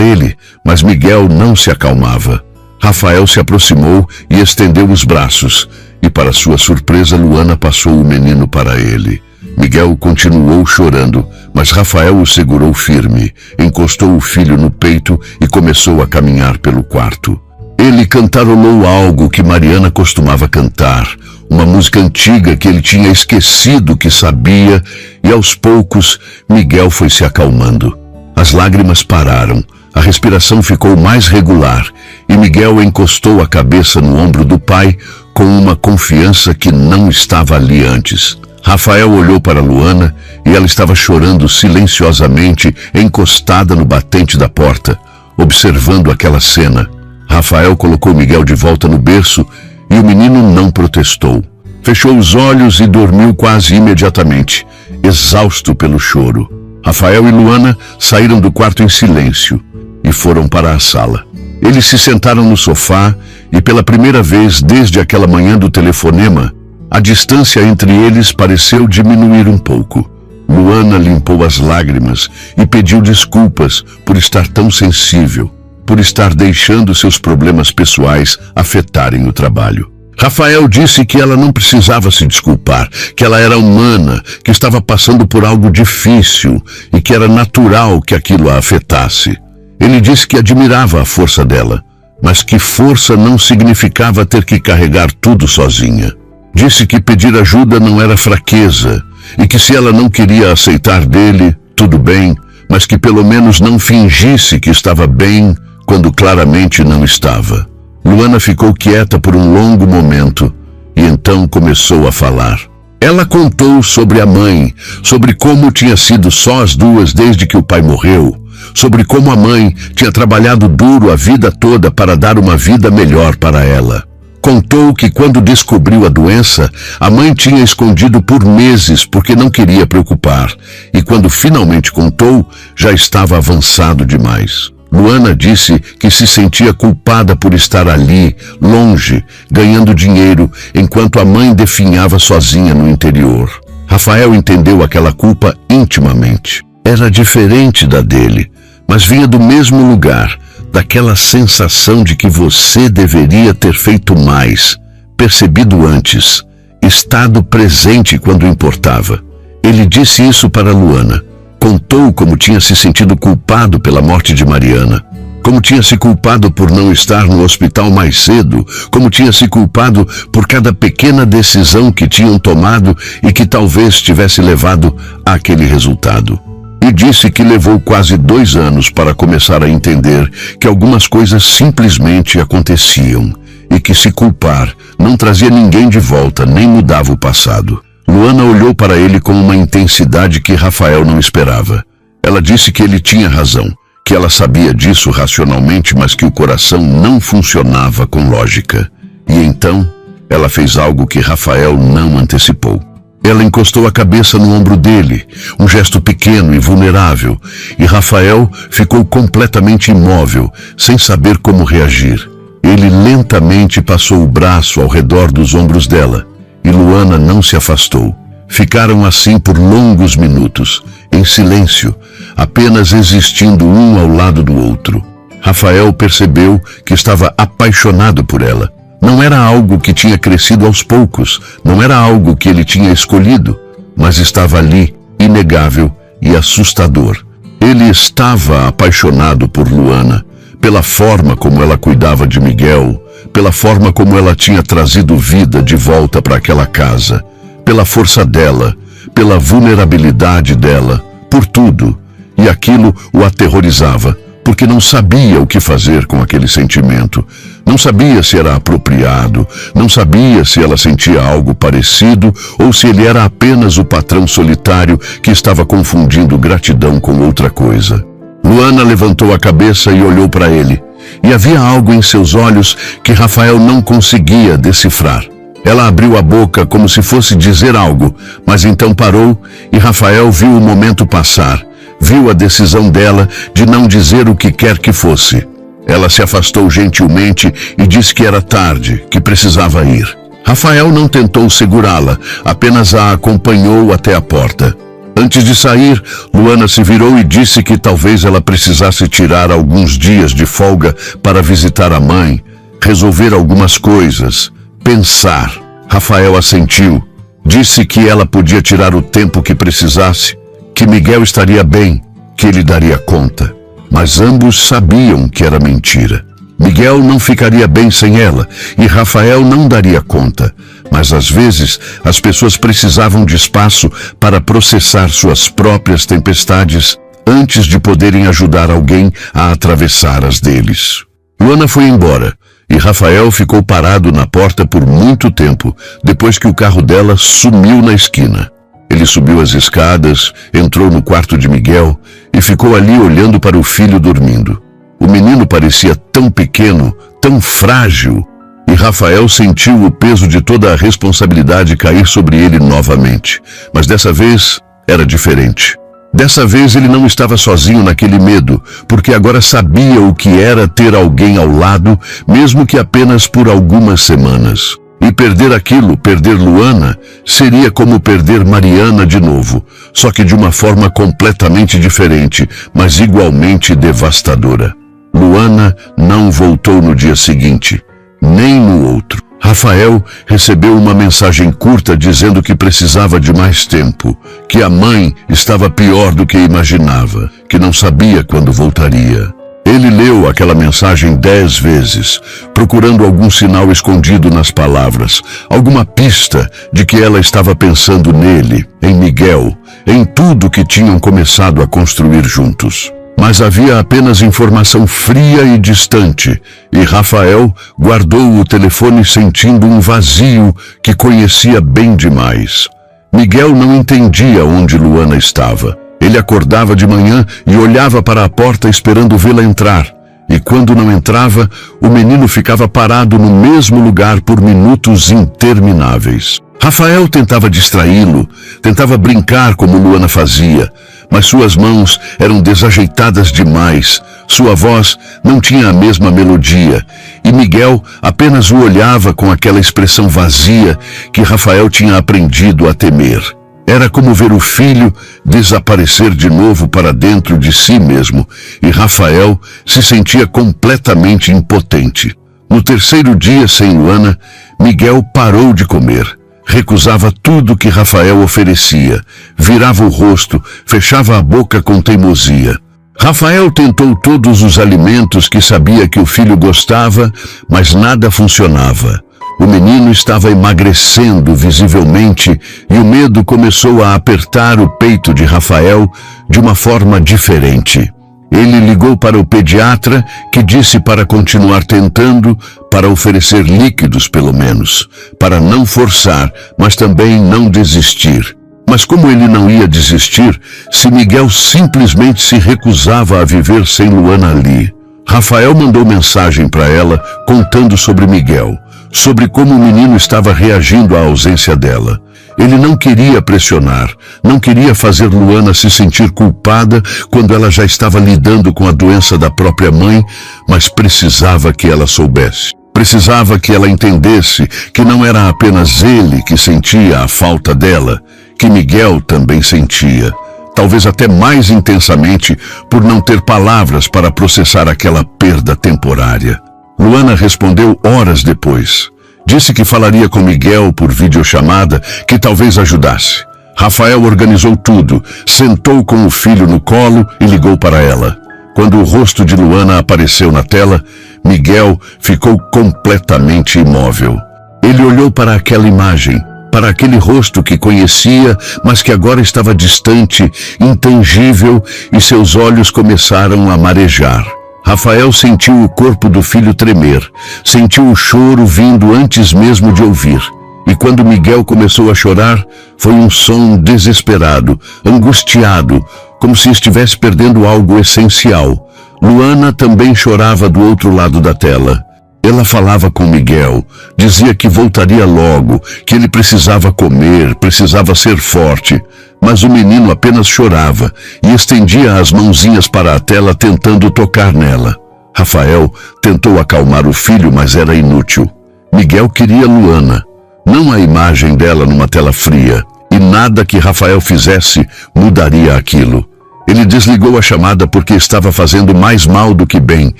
ele, mas Miguel não se acalmava. Rafael se aproximou e estendeu os braços, e para sua surpresa Luana passou o menino para ele. Miguel continuou chorando, mas Rafael o segurou firme, encostou o filho no peito e começou a caminhar pelo quarto. Ele cantarolou algo que Mariana costumava cantar, uma música antiga que ele tinha esquecido que sabia, e aos poucos Miguel foi se acalmando. As lágrimas pararam, a respiração ficou mais regular, e Miguel encostou a cabeça no ombro do pai com uma confiança que não estava ali antes. Rafael olhou para Luana e ela estava chorando silenciosamente, encostada no batente da porta, observando aquela cena. Rafael colocou Miguel de volta no berço e o menino não protestou. Fechou os olhos e dormiu quase imediatamente, exausto pelo choro. Rafael e Luana saíram do quarto em silêncio e foram para a sala. Eles se sentaram no sofá e pela primeira vez desde aquela manhã do telefonema, a distância entre eles pareceu diminuir um pouco. Luana limpou as lágrimas e pediu desculpas por estar tão sensível, por estar deixando seus problemas pessoais afetarem o trabalho. Rafael disse que ela não precisava se desculpar, que ela era humana, que estava passando por algo difícil e que era natural que aquilo a afetasse. Ele disse que admirava a força dela, mas que força não significava ter que carregar tudo sozinha. Disse que pedir ajuda não era fraqueza e que se ela não queria aceitar dele, tudo bem, mas que pelo menos não fingisse que estava bem quando claramente não estava. Luana ficou quieta por um longo momento e então começou a falar. Ela contou sobre a mãe, sobre como tinha sido só as duas desde que o pai morreu, sobre como a mãe tinha trabalhado duro a vida toda para dar uma vida melhor para ela. Contou que quando descobriu a doença, a mãe tinha escondido por meses porque não queria preocupar, e quando finalmente contou, já estava avançado demais. Luana disse que se sentia culpada por estar ali, longe, ganhando dinheiro, enquanto a mãe definhava sozinha no interior. Rafael entendeu aquela culpa intimamente. Era diferente da dele, mas vinha do mesmo lugar, daquela sensação de que você deveria ter feito mais, percebido antes, estado presente quando importava. Ele disse isso para Luana. Contou como tinha se sentido culpado pela morte de Mariana, como tinha se culpado por não estar no hospital mais cedo, como tinha se culpado por cada pequena decisão que tinham tomado e que talvez tivesse levado àquele resultado. E disse que levou quase 2 anos para começar a entender que algumas coisas simplesmente aconteciam e que se culpar não trazia ninguém de volta nem mudava o passado. Luana olhou para ele com uma intensidade que Rafael não esperava. Ela disse que ele tinha razão, que ela sabia disso racionalmente, mas que o coração não funcionava com lógica. E então, ela fez algo que Rafael não antecipou. Ela encostou a cabeça no ombro dele, um gesto pequeno e vulnerável, e Rafael ficou completamente imóvel, sem saber como reagir. Ele lentamente passou o braço ao redor dos ombros dela, e Luana não se afastou. Ficaram assim por longos minutos, em silêncio, apenas existindo um ao lado do outro. Rafael percebeu que estava apaixonado por ela. Não era algo que tinha crescido aos poucos, não era algo que ele tinha escolhido, mas estava ali, inegável e assustador. Ele estava apaixonado por Luana, pela forma como ela cuidava de Miguel, pela forma como ela tinha trazido vida de volta para aquela casa, pela força dela, pela vulnerabilidade dela, por tudo. E aquilo o aterrorizava, porque não sabia o que fazer com aquele sentimento. Não sabia se era apropriado, não sabia se ela sentia algo parecido ou se ele era apenas o patrão solitário que estava confundindo gratidão com outra coisa. Luana levantou a cabeça e olhou para ele, e havia algo em seus olhos que Rafael não conseguia decifrar. Ela abriu a boca como se fosse dizer algo, mas então parou e Rafael viu o momento passar, viu a decisão dela de não dizer o que quer que fosse. Ela se afastou gentilmente e disse que era tarde, que precisava ir. Rafael não tentou segurá-la, apenas a acompanhou até a porta. Antes de sair, Luana se virou e disse que talvez ela precisasse tirar alguns dias de folga para visitar a mãe, resolver algumas coisas, pensar. Rafael assentiu. Disse que ela podia tirar o tempo que precisasse, que Miguel estaria bem, que ele daria conta. Mas ambos sabiam que era mentira. Miguel não ficaria bem sem ela e Rafael não daria conta. Mas às vezes as pessoas precisavam de espaço para processar suas próprias tempestades antes de poderem ajudar alguém a atravessar as deles. Luana foi embora e Rafael ficou parado na porta por muito tempo, depois que o carro dela sumiu na esquina. Ele subiu as escadas, entrou no quarto de Miguel e ficou ali olhando para o filho dormindo. O menino parecia tão pequeno, tão frágil, e Rafael sentiu o peso de toda a responsabilidade cair sobre ele novamente. Mas dessa vez era diferente. Dessa vez ele não estava sozinho naquele medo, porque agora sabia o que era ter alguém ao lado, mesmo que apenas por algumas semanas. E perder aquilo, perder Luana, seria como perder Mariana de novo, só que de uma forma completamente diferente, mas igualmente devastadora. Luana não voltou no dia seguinte, nem no outro. Rafael recebeu uma mensagem curta dizendo que precisava de mais tempo, que a mãe estava pior do que imaginava, que não sabia quando voltaria. Ele leu aquela mensagem 10 vezes, procurando algum sinal escondido nas palavras, alguma pista de que ela estava pensando nele, em Miguel, em tudo que tinham começado a construir juntos. Mas havia apenas informação fria e distante, e Rafael guardou o telefone sentindo um vazio que conhecia bem demais. Miguel não entendia onde Luana estava. Ele acordava de manhã e olhava para a porta esperando vê-la entrar. E quando não entrava, o menino ficava parado no mesmo lugar por minutos intermináveis. Rafael tentava distraí-lo, tentava brincar como Luana fazia, mas suas mãos eram desajeitadas demais, sua voz não tinha a mesma melodia, e Miguel apenas o olhava com aquela expressão vazia que Rafael tinha aprendido a temer. Era como ver o filho desaparecer de novo para dentro de si mesmo, e Rafael se sentia completamente impotente. No terceiro dia sem Luana, Miguel parou de comer. Recusava tudo que Rafael oferecia, virava o rosto, fechava a boca com teimosia. Rafael tentou todos os alimentos que sabia que o filho gostava, mas nada funcionava. O menino estava emagrecendo visivelmente e o medo começou a apertar o peito de Rafael de uma forma diferente. Ele ligou para o pediatra, que disse para continuar tentando, para oferecer líquidos pelo menos, para não forçar, mas também não desistir. Mas como ele não ia desistir, se Miguel simplesmente se recusava a viver sem Luana ali? Rafael mandou mensagem para ela, contando sobre Miguel, sobre como o menino estava reagindo à ausência dela. Ele não queria pressionar, não queria fazer Luana se sentir culpada quando ela já estava lidando com a doença da própria mãe, mas precisava que ela soubesse. Precisava que ela entendesse que não era apenas ele que sentia a falta dela, que Miguel também sentia, talvez até mais intensamente por não ter palavras para processar aquela perda temporária. Luana respondeu horas depois. Disse que falaria com Miguel por videochamada, que talvez ajudasse. Rafael organizou tudo, sentou com o filho no colo e ligou para ela. Quando o rosto de Luana apareceu na tela, Miguel ficou completamente imóvel. Ele olhou para aquela imagem, para aquele rosto que conhecia, mas que agora estava distante, intangível, e seus olhos começaram a marejar. Rafael sentiu o corpo do filho tremer, sentiu o choro vindo antes mesmo de ouvir. E quando Miguel começou a chorar, foi um som desesperado, angustiado, como se estivesse perdendo algo essencial. Luana também chorava do outro lado da tela. Ela falava com Miguel, dizia que voltaria logo, que ele precisava comer, precisava ser forte. Mas o menino apenas chorava e estendia as mãozinhas para a tela tentando tocar nela. Rafael tentou acalmar o filho, mas era inútil. Miguel queria Luana, não a imagem dela numa tela fria, e nada que Rafael fizesse mudaria aquilo. Ele desligou a chamada porque estava fazendo mais mal do que bem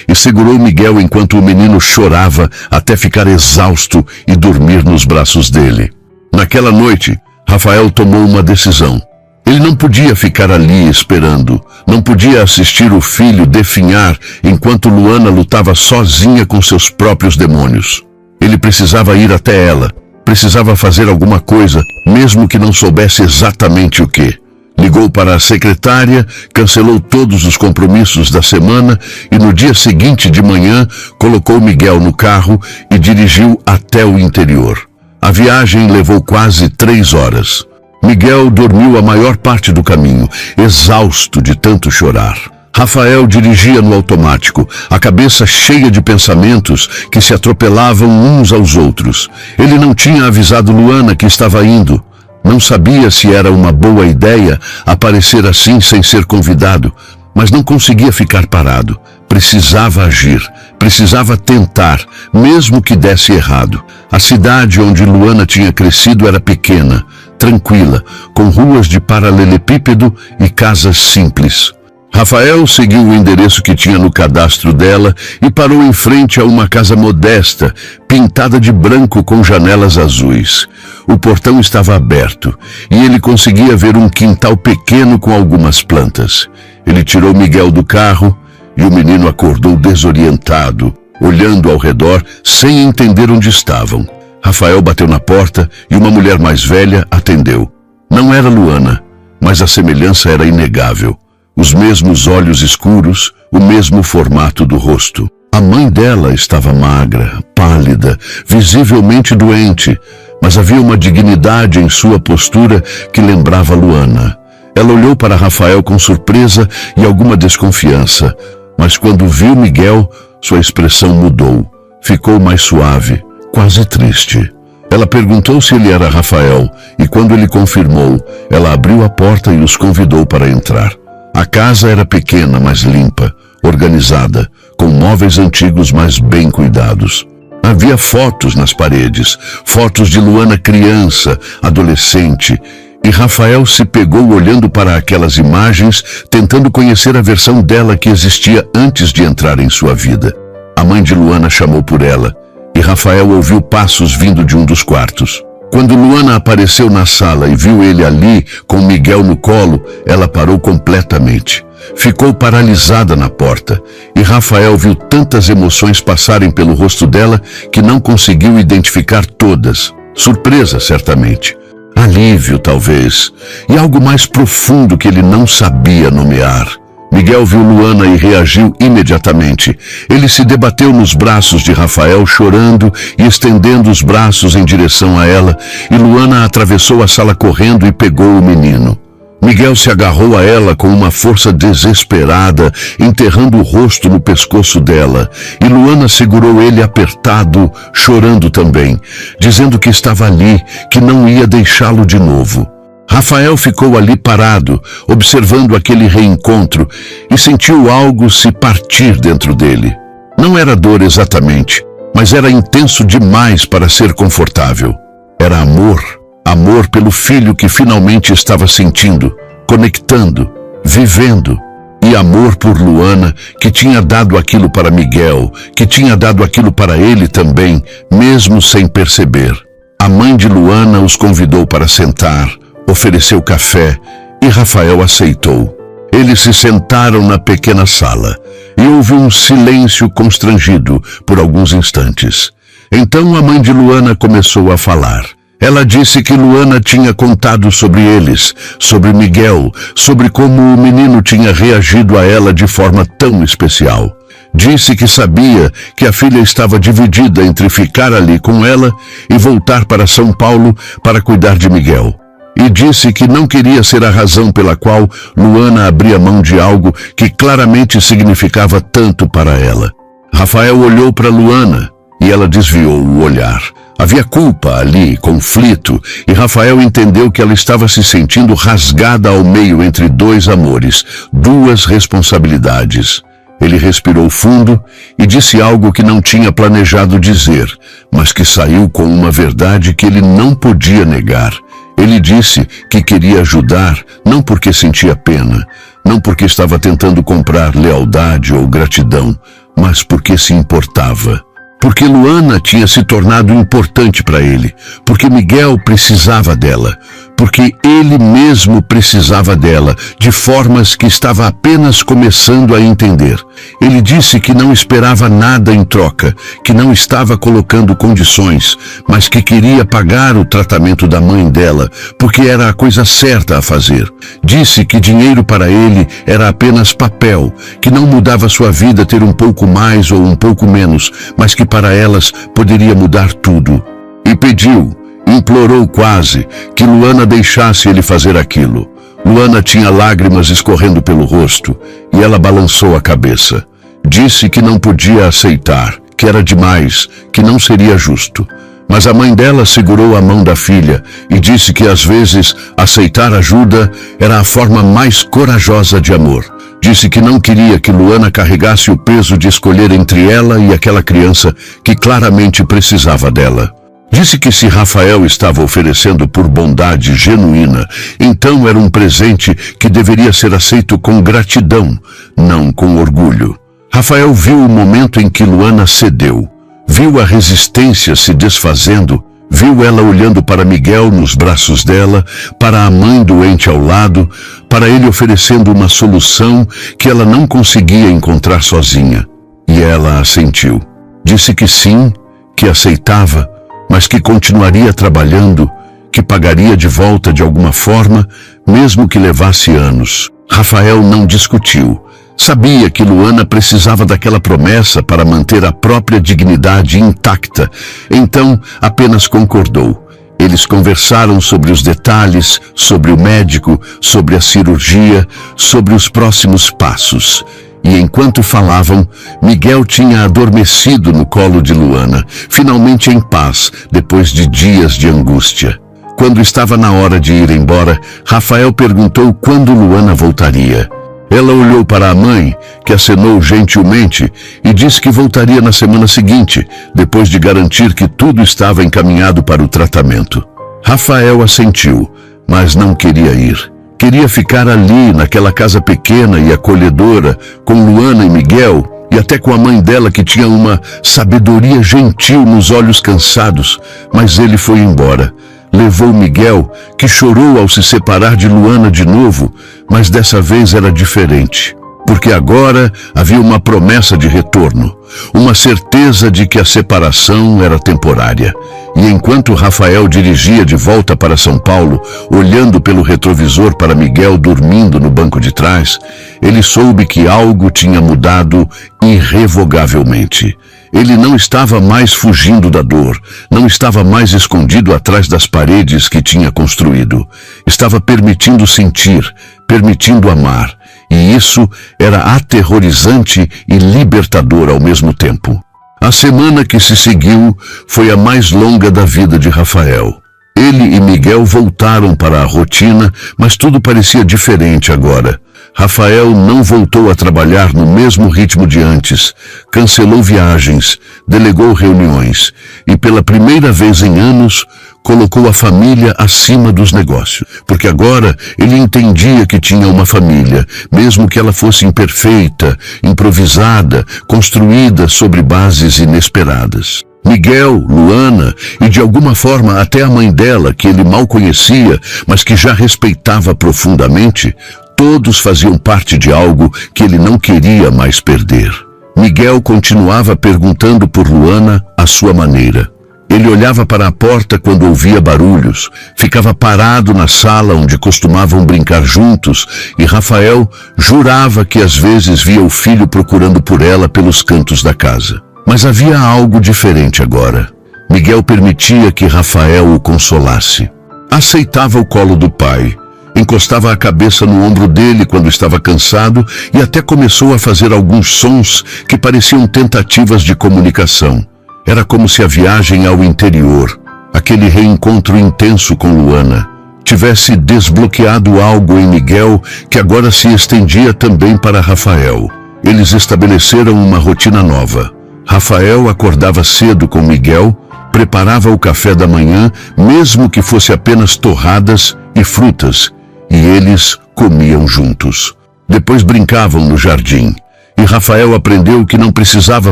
e segurou Miguel enquanto o menino chorava até ficar exausto e dormir nos braços dele. Naquela noite, Rafael tomou uma decisão. Ele não podia ficar ali esperando, não podia assistir o filho definhar enquanto Luana lutava sozinha com seus próprios demônios. Ele precisava ir até ela, precisava fazer alguma coisa, mesmo que não soubesse exatamente o que. Ligou para a secretária, cancelou todos os compromissos da semana e no dia seguinte de manhã colocou Miguel no carro e dirigiu até o interior. A viagem levou quase 3 horas. Miguel dormiu a maior parte do caminho, exausto de tanto chorar. Rafael dirigia no automático, a cabeça cheia de pensamentos que se atropelavam uns aos outros. Ele não tinha avisado Luana que estava indo. Não sabia se era uma boa ideia aparecer assim sem ser convidado, mas não conseguia ficar parado. Precisava agir, precisava tentar, mesmo que desse errado. A cidade onde Luana tinha crescido era pequena, tranquila, com ruas de paralelepípedo e casas simples. Rafael seguiu o endereço que tinha no cadastro dela e parou em frente a uma casa modesta, pintada de branco com janelas azuis. O portão estava aberto e ele conseguia ver um quintal pequeno com algumas plantas. Ele tirou Miguel do carro e o menino acordou desorientado, olhando ao redor sem entender onde estavam. Rafael bateu na porta e uma mulher mais velha atendeu. Não era Luana, mas a semelhança era inegável. Os mesmos olhos escuros, o mesmo formato do rosto. A mãe dela estava magra, pálida, visivelmente doente, mas havia uma dignidade em sua postura que lembrava Luana. Ela olhou para Rafael com surpresa e alguma desconfiança, mas quando viu Miguel, sua expressão mudou. Ficou mais suave, quase triste. Ela perguntou se ele era Rafael e quando ele confirmou, ela abriu a porta e os convidou para entrar. A casa era pequena, mas limpa, organizada, com móveis antigos, mas bem cuidados. Havia fotos nas paredes, fotos de Luana criança, adolescente, e Rafael se pegou olhando para aquelas imagens, tentando conhecer a versão dela que existia antes de entrar em sua vida. A mãe de Luana chamou por ela, e Rafael ouviu passos vindo de um dos quartos. Quando Luana apareceu na sala e viu ele ali, com Miguel no colo, ela parou completamente. Ficou paralisada na porta, e Rafael viu tantas emoções passarem pelo rosto dela que não conseguiu identificar todas. Surpresa, certamente. Alívio, talvez. E algo mais profundo que ele não sabia nomear. Miguel viu Luana e reagiu imediatamente. Ele se debateu nos braços de Rafael, chorando e estendendo os braços em direção a ela, e Luana atravessou a sala correndo e pegou o menino. Miguel se agarrou a ela com uma força desesperada, enterrando o rosto no pescoço dela, e Luana segurou ele apertado, chorando também, dizendo que estava ali, que não ia deixá-lo de novo. Rafael ficou ali parado, observando aquele reencontro, e sentiu algo se partir dentro dele. Não era dor exatamente, mas era intenso demais para ser confortável. Era amor, amor pelo filho que finalmente estava sentindo, conectando, vivendo. E amor por Luana, que tinha dado aquilo para Miguel, que tinha dado aquilo para ele também, mesmo sem perceber. A mãe de Luana os convidou para sentar, ofereceu café e Rafael aceitou. Eles se sentaram na pequena sala e houve um silêncio constrangido por alguns instantes. Então a mãe de Luana começou a falar. Ela disse que Luana tinha contado sobre eles, sobre Miguel, sobre como o menino tinha reagido a ela de forma tão especial. Disse que sabia que a filha estava dividida entre ficar ali com ela e voltar para São Paulo para cuidar de Miguel. E disse que não queria ser a razão pela qual Luana abria mão de algo que claramente significava tanto para ela. Rafael olhou para Luana e ela desviou o olhar. Havia culpa ali, conflito, e Rafael entendeu que ela estava se sentindo rasgada ao meio entre dois amores, duas responsabilidades. Ele respirou fundo e disse algo que não tinha planejado dizer, mas que saiu com uma verdade que ele não podia negar. Ele disse que queria ajudar, não porque sentia pena, não porque estava tentando comprar lealdade ou gratidão, mas porque se importava. Porque Luana tinha se tornado importante para ele, porque Miguel precisava dela, porque ele mesmo precisava dela, de formas que estava apenas começando a entender. Ele disse que não esperava nada em troca, que não estava colocando condições, mas que queria pagar o tratamento da mãe dela, porque era a coisa certa a fazer. Disse que dinheiro para ele era apenas papel, que não mudava sua vida ter um pouco mais ou um pouco menos, mas que para elas poderia mudar tudo. E pediu, implorou quase, que Luana deixasse ele fazer aquilo. Luana tinha lágrimas escorrendo pelo rosto e ela balançou a cabeça. Disse que não podia aceitar, que era demais, que não seria justo. Mas a mãe dela segurou a mão da filha e disse que às vezes aceitar ajuda era a forma mais corajosa de amor. Disse que não queria que Luana carregasse o peso de escolher entre ela e aquela criança que claramente precisava dela. Disse que se Rafael estava oferecendo por bondade genuína, então era um presente que deveria ser aceito com gratidão, não com orgulho. Rafael viu o momento em que Luana cedeu, viu a resistência se desfazendo, viu ela olhando para Miguel nos braços dela, para a mãe doente ao lado, para ele oferecendo uma solução que ela não conseguia encontrar sozinha. E ela assentiu. Disse que sim, que aceitava, mas que continuaria trabalhando, que pagaria de volta de alguma forma, mesmo que levasse anos. Rafael não discutiu. Sabia que Luana precisava daquela promessa para manter a própria dignidade intacta, então apenas concordou. Eles conversaram sobre os detalhes, sobre o médico, sobre a cirurgia, sobre os próximos passos. E enquanto falavam, Miguel tinha adormecido no colo de Luana, finalmente em paz, depois de dias de angústia. Quando estava na hora de ir embora, Rafael perguntou quando Luana voltaria. Ela olhou para a mãe, que acenou gentilmente, e disse que voltaria na semana seguinte, depois de garantir que tudo estava encaminhado para o tratamento. Rafael assentiu, mas não queria ir. Queria ficar ali, naquela casa pequena e acolhedora, com Luana e Miguel, e até com a mãe dela que tinha uma sabedoria gentil nos olhos cansados, mas ele foi embora. Levou Miguel, que chorou ao se separar de Luana de novo, mas dessa vez era diferente. Porque agora havia uma promessa de retorno, uma certeza de que a separação era temporária. E enquanto Rafael dirigia de volta para São Paulo, olhando pelo retrovisor para Miguel dormindo no banco de trás, ele soube que algo tinha mudado irrevogavelmente. Ele não estava mais fugindo da dor, não estava mais escondido atrás das paredes que tinha construído. Estava permitindo sentir, permitindo amar. E isso era aterrorizante e libertador ao mesmo tempo. A semana que se seguiu foi a mais longa da vida de Rafael. Ele e Miguel voltaram para a rotina, mas tudo parecia diferente agora. Rafael não voltou a trabalhar no mesmo ritmo de antes, cancelou viagens, delegou reuniões e pela primeira vez em anos colocou a família acima dos negócios, porque agora ele entendia que tinha uma família, mesmo que ela fosse imperfeita, improvisada, construída sobre bases inesperadas. Miguel, Luana e de alguma forma até a mãe dela, que ele mal conhecia, mas que já respeitava profundamente, todos faziam parte de algo que ele não queria mais perder. Miguel continuava perguntando por Luana à sua maneira. Ele olhava para a porta quando ouvia barulhos, ficava parado na sala onde costumavam brincar juntos e Rafael jurava que às vezes via o filho procurando por ela pelos cantos da casa. Mas havia algo diferente agora. Miguel permitia que Rafael o consolasse. Aceitava o colo do pai, encostava a cabeça no ombro dele quando estava cansado e até começou a fazer alguns sons que pareciam tentativas de comunicação. Era como se a viagem ao interior, aquele reencontro intenso com Luana, tivesse desbloqueado algo em Miguel que agora se estendia também para Rafael. eles estabeleceram uma rotina nova. Rafael acordava cedo com Miguel, preparava o café da manhã, mesmo que fosse apenas torradas e frutas, e eles comiam juntos. Depois brincavam no jardim. E Rafael aprendeu que não precisava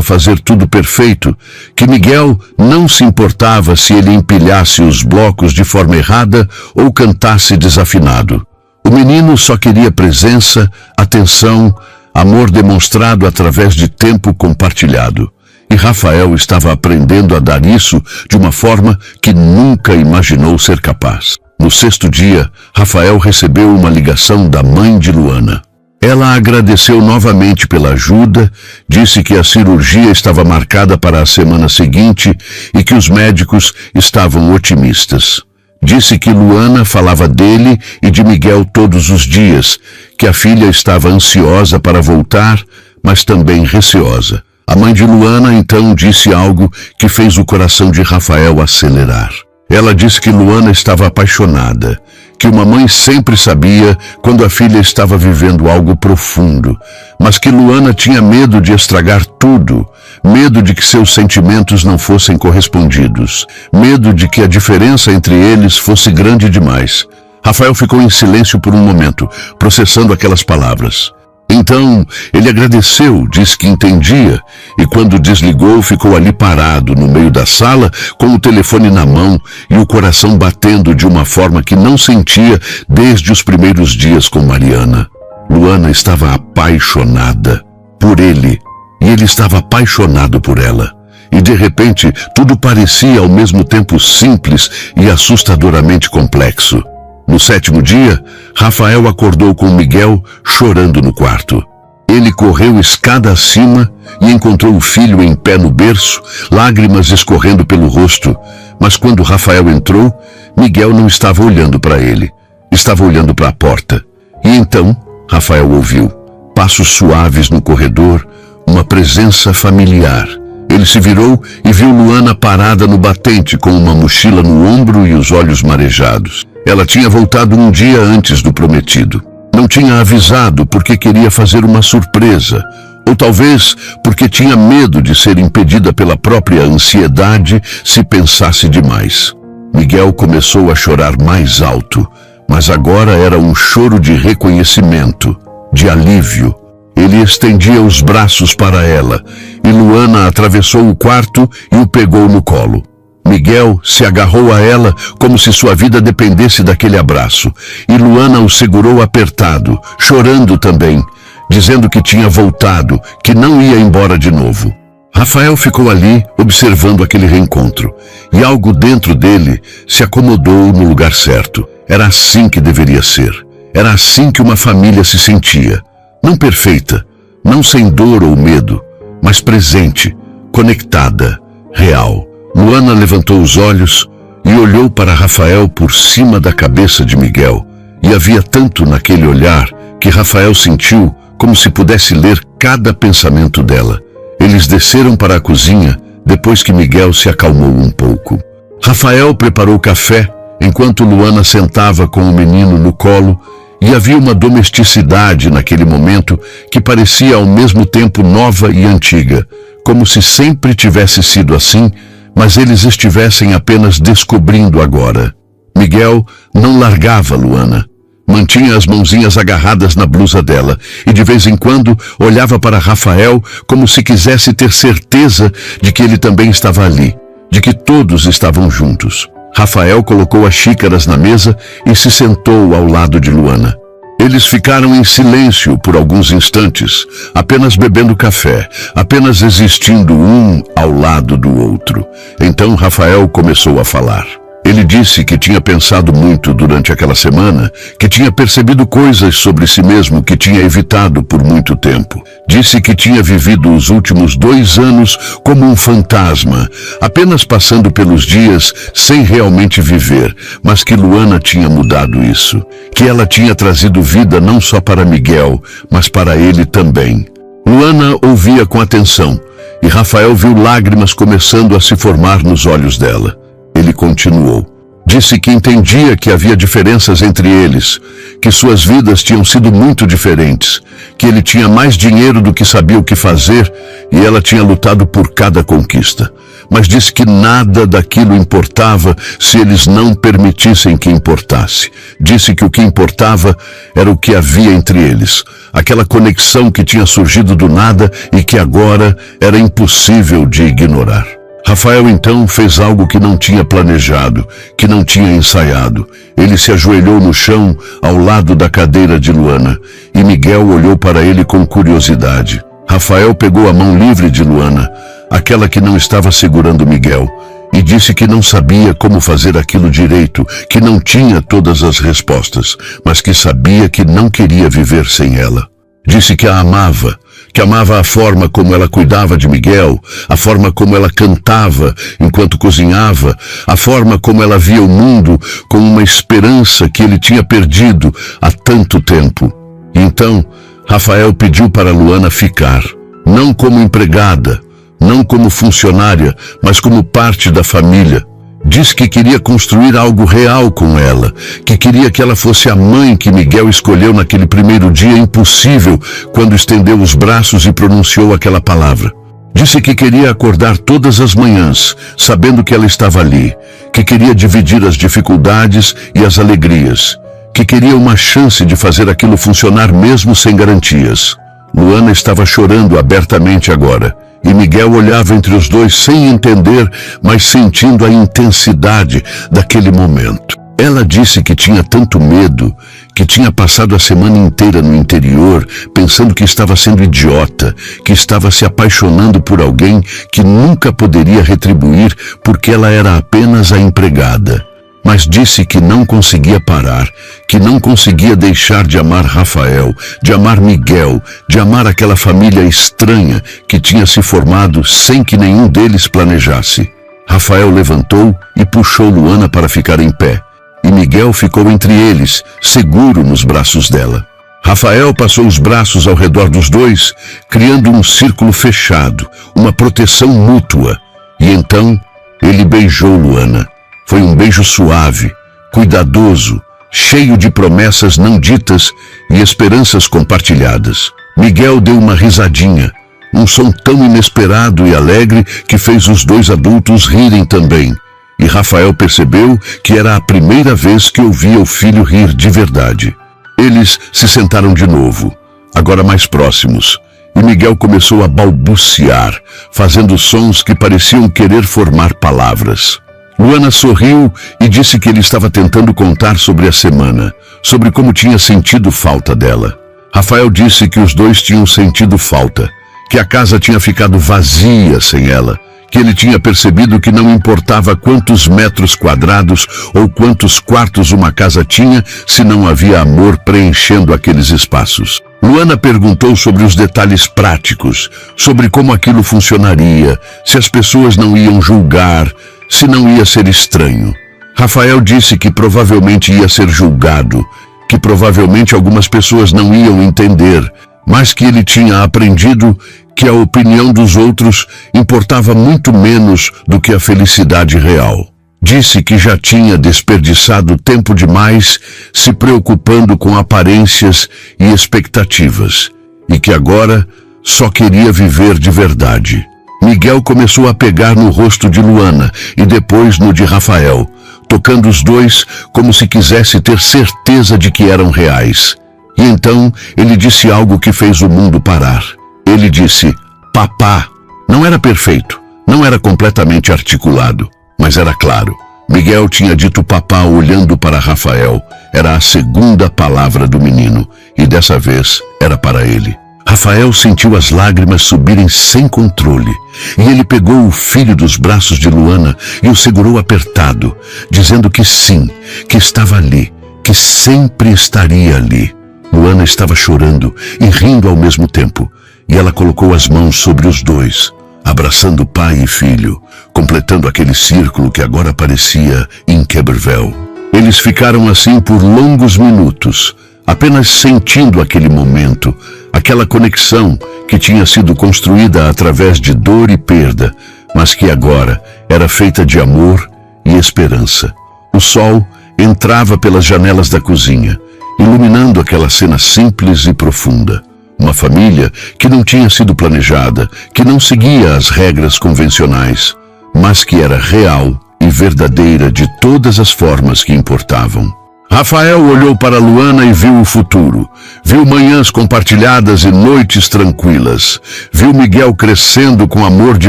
fazer tudo perfeito, que Miguel não se importava se ele empilhasse os blocos de forma errada ou cantasse desafinado. O menino só queria presença, atenção, amor demonstrado através de tempo compartilhado. E Rafael estava aprendendo a dar isso de uma forma que nunca imaginou ser capaz. No 6º dia, Rafael recebeu uma ligação da mãe de Luana. Ela agradeceu novamente pela ajuda, disse que a cirurgia estava marcada para a semana seguinte e que os médicos estavam otimistas. Disse que Luana falava dele e de Miguel todos os dias, que a filha estava ansiosa para voltar, mas também receosa. A mãe de Luana então disse algo que fez o coração de Rafael acelerar. Ela disse que Luana estava apaixonada, que uma mãe sempre sabia quando a filha estava vivendo algo profundo, mas que Luana tinha medo de estragar tudo, medo de que seus sentimentos não fossem correspondidos, medo de que a diferença entre eles fosse grande demais. Rafael ficou em silêncio por um momento, processando aquelas palavras. Então, ele agradeceu, disse que entendia, e quando desligou, ficou ali parado no meio da sala, com o telefone na mão e o coração batendo de uma forma que não sentia desde os primeiros dias com Mariana. Luana estava apaixonada por ele, e ele estava apaixonado por ela. E de repente, tudo parecia ao mesmo tempo simples e assustadoramente complexo. No 7º dia, Rafael acordou com Miguel chorando no quarto. Ele correu escada acima e encontrou o filho em pé no berço, lágrimas escorrendo pelo rosto. Mas quando Rafael entrou, Miguel não estava olhando para ele, estava olhando para a porta. E então, Rafael ouviu passos suaves no corredor, uma presença familiar. Ele se virou e viu Luana parada no batente com uma mochila no ombro e os olhos marejados. Ela tinha voltado um dia antes do prometido. Não tinha avisado porque queria fazer uma surpresa, ou talvez porque tinha medo de ser impedida pela própria ansiedade se pensasse demais. Miguel começou a chorar mais alto, mas agora era um choro de reconhecimento, de alívio. Ele estendia os braços para ela, e Luana atravessou o quarto e o pegou no colo. Miguel se agarrou a ela como se sua vida dependesse daquele abraço, e Luana o segurou apertado, chorando também, dizendo que tinha voltado, que não ia embora de novo. Rafael ficou ali observando aquele reencontro, e algo dentro dele se acomodou no lugar certo. Era assim que deveria ser. Era assim que uma família se sentia. Não perfeita, não sem dor ou medo, mas presente, conectada, real. Luana levantou os olhos e olhou para Rafael por cima da cabeça de Miguel. E havia tanto naquele olhar que Rafael sentiu como se pudesse ler cada pensamento dela. Eles desceram para a cozinha depois que Miguel se acalmou um pouco. Rafael preparou café enquanto Luana sentava com o menino no colo, e havia uma domesticidade naquele momento que parecia ao mesmo tempo nova e antiga, como se sempre tivesse sido assim, mas eles estivessem apenas descobrindo agora. Miguel não largava Luana. Mantinha as mãozinhas agarradas na blusa dela e de vez em quando olhava para Rafael como se quisesse ter certeza de que ele também estava ali, de que todos estavam juntos. Rafael colocou as xícaras na mesa e se sentou ao lado de Luana. Eles ficaram em silêncio por alguns instantes, apenas bebendo café, apenas existindo um ao lado do outro. Então Rafael começou a falar. Ele disse que tinha pensado muito durante aquela semana, que tinha percebido coisas sobre si mesmo que tinha evitado por muito tempo. Disse que tinha vivido os últimos 2 anos como um fantasma, apenas passando pelos dias sem realmente viver, mas que Luana tinha mudado isso, que ela tinha trazido vida não só para Miguel, mas para ele também. Luana ouvia com atenção, e Rafael viu lágrimas começando a se formar nos olhos dela. Ele continuou. Disse que entendia que havia diferenças entre eles, que suas vidas tinham sido muito diferentes, que ele tinha mais dinheiro do que sabia o que fazer e ela tinha lutado por cada conquista. Mas disse que nada daquilo importava se eles não permitissem que importasse. Disse que o que importava era o que havia entre eles, aquela conexão que tinha surgido do nada e que agora era impossível de ignorar. Rafael então fez algo que não tinha planejado, que não tinha ensaiado. Ele se ajoelhou no chão ao lado da cadeira de Luana e Miguel olhou para ele com curiosidade. Rafael pegou a mão livre de Luana, aquela que não estava segurando Miguel, e disse que não sabia como fazer aquilo direito, que não tinha todas as respostas, mas que sabia que não queria viver sem ela. Disse que a amava, que amava a forma como ela cuidava de Miguel, a forma como ela cantava enquanto cozinhava, a forma como ela via o mundo com uma esperança que ele tinha perdido há tanto tempo. E então, Rafael pediu para Luana ficar, não como empregada, não como funcionária, mas como parte da família. Diz que queria construir algo real com ela, que queria que ela fosse a mãe que Miguel escolheu naquele primeiro dia impossível, quando estendeu os braços e pronunciou aquela palavra. Disse que queria acordar todas as manhãs, sabendo que ela estava ali, que queria dividir as dificuldades e as alegrias, que queria uma chance de fazer aquilo funcionar mesmo sem garantias. Luana estava chorando abertamente agora. E Miguel olhava entre os dois sem entender, mas sentindo a intensidade daquele momento. Ela disse que tinha tanto medo, que tinha passado a semana inteira no interior, pensando que estava sendo idiota, que estava se apaixonando por alguém que nunca poderia retribuir porque ela era apenas a empregada. Mas disse que não conseguia parar, que não conseguia deixar de amar Rafael, de amar Miguel, de amar aquela família estranha que tinha se formado sem que nenhum deles planejasse. Rafael levantou e puxou Luana para ficar em pé, e Miguel ficou entre eles, seguro nos braços dela. Rafael passou os braços ao redor dos dois, criando um círculo fechado, uma proteção mútua, e então ele beijou Luana. Foi um beijo suave, cuidadoso, cheio de promessas não ditas e esperanças compartilhadas. Miguel deu uma risadinha, um som tão inesperado e alegre que fez os dois adultos rirem também. E Rafael percebeu que era a primeira vez que ouvia o filho rir de verdade. Eles se sentaram de novo, agora mais próximos, e Miguel começou a balbuciar, fazendo sons que pareciam querer formar palavras. Luana sorriu e disse que ele estava tentando contar sobre a semana, sobre como tinha sentido falta dela. Rafael disse que os dois tinham sentido falta, que a casa tinha ficado vazia sem ela, que ele tinha percebido que não importava quantos metros quadrados ou quantos quartos uma casa tinha, se não havia amor preenchendo aqueles espaços. Luana perguntou sobre os detalhes práticos, sobre como aquilo funcionaria, se as pessoas não iam julgar, se não ia ser estranho. Rafael disse que provavelmente ia ser julgado, que provavelmente algumas pessoas não iam entender, mas que ele tinha aprendido que a opinião dos outros importava muito menos do que a felicidade real. Disse que já tinha desperdiçado tempo demais se preocupando com aparências e expectativas, e que agora só queria viver de verdade. Miguel começou a pegar no rosto de Luana e depois no de Rafael, tocando os dois como se quisesse ter certeza de que eram reais. E então ele disse algo que fez o mundo parar. Ele disse, papá. Não era perfeito, não era completamente articulado, mas era claro. Miguel tinha dito papá olhando para Rafael. Era a segunda palavra do menino, e dessa vez era para ele. Rafael sentiu as lágrimas subirem sem controle, e ele pegou o filho dos braços de Luana e o segurou apertado, dizendo que sim, que estava ali, que sempre estaria ali. Luana estava chorando e rindo ao mesmo tempo, e ela colocou as mãos sobre os dois, abraçando pai e filho, completando aquele círculo que agora parecia inquebrável. Eles ficaram assim por longos minutos, apenas sentindo aquele momento, aquela conexão que tinha sido construída através de dor e perda, mas que agora era feita de amor e esperança. O sol entrava pelas janelas da cozinha, iluminando aquela cena simples e profunda. Uma família que não tinha sido planejada, que não seguia as regras convencionais, mas que era real e verdadeira de todas as formas que importavam. Rafael olhou para Luana e viu o futuro. Viu manhãs compartilhadas e noites tranquilas. Viu Miguel crescendo com amor de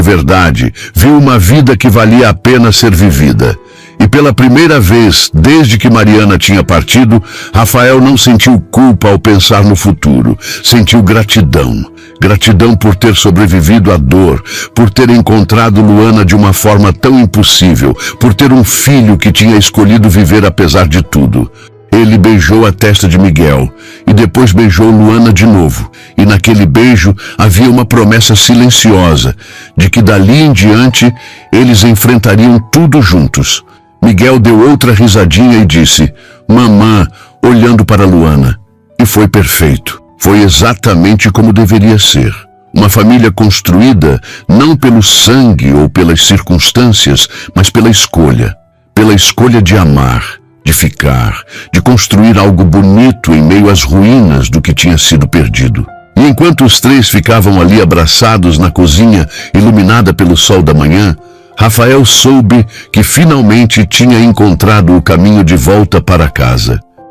verdade. Viu uma vida que valia a pena ser vivida. E pela primeira vez, desde que Mariana tinha partido, Rafael não sentiu culpa ao pensar no futuro. Sentiu gratidão. Gratidão por ter sobrevivido à dor, por ter encontrado Luana de uma forma tão impossível, por ter um filho que tinha escolhido viver apesar de tudo. Ele beijou a testa de Miguel e depois beijou Luana de novo. E naquele beijo havia uma promessa silenciosa de que dali em diante eles enfrentariam tudo juntos. Miguel deu outra risadinha e disse, mamã, olhando para Luana. E foi perfeito. Foi exatamente como deveria ser. Uma família construída não pelo sangue ou pelas circunstâncias, mas pela escolha. Pela escolha de amar, de ficar, de construir algo bonito em meio às ruínas do que tinha sido perdido. E enquanto os três ficavam ali abraçados na cozinha, iluminada pelo sol da manhã, Rafael soube que finalmente tinha encontrado o caminho de volta para casa.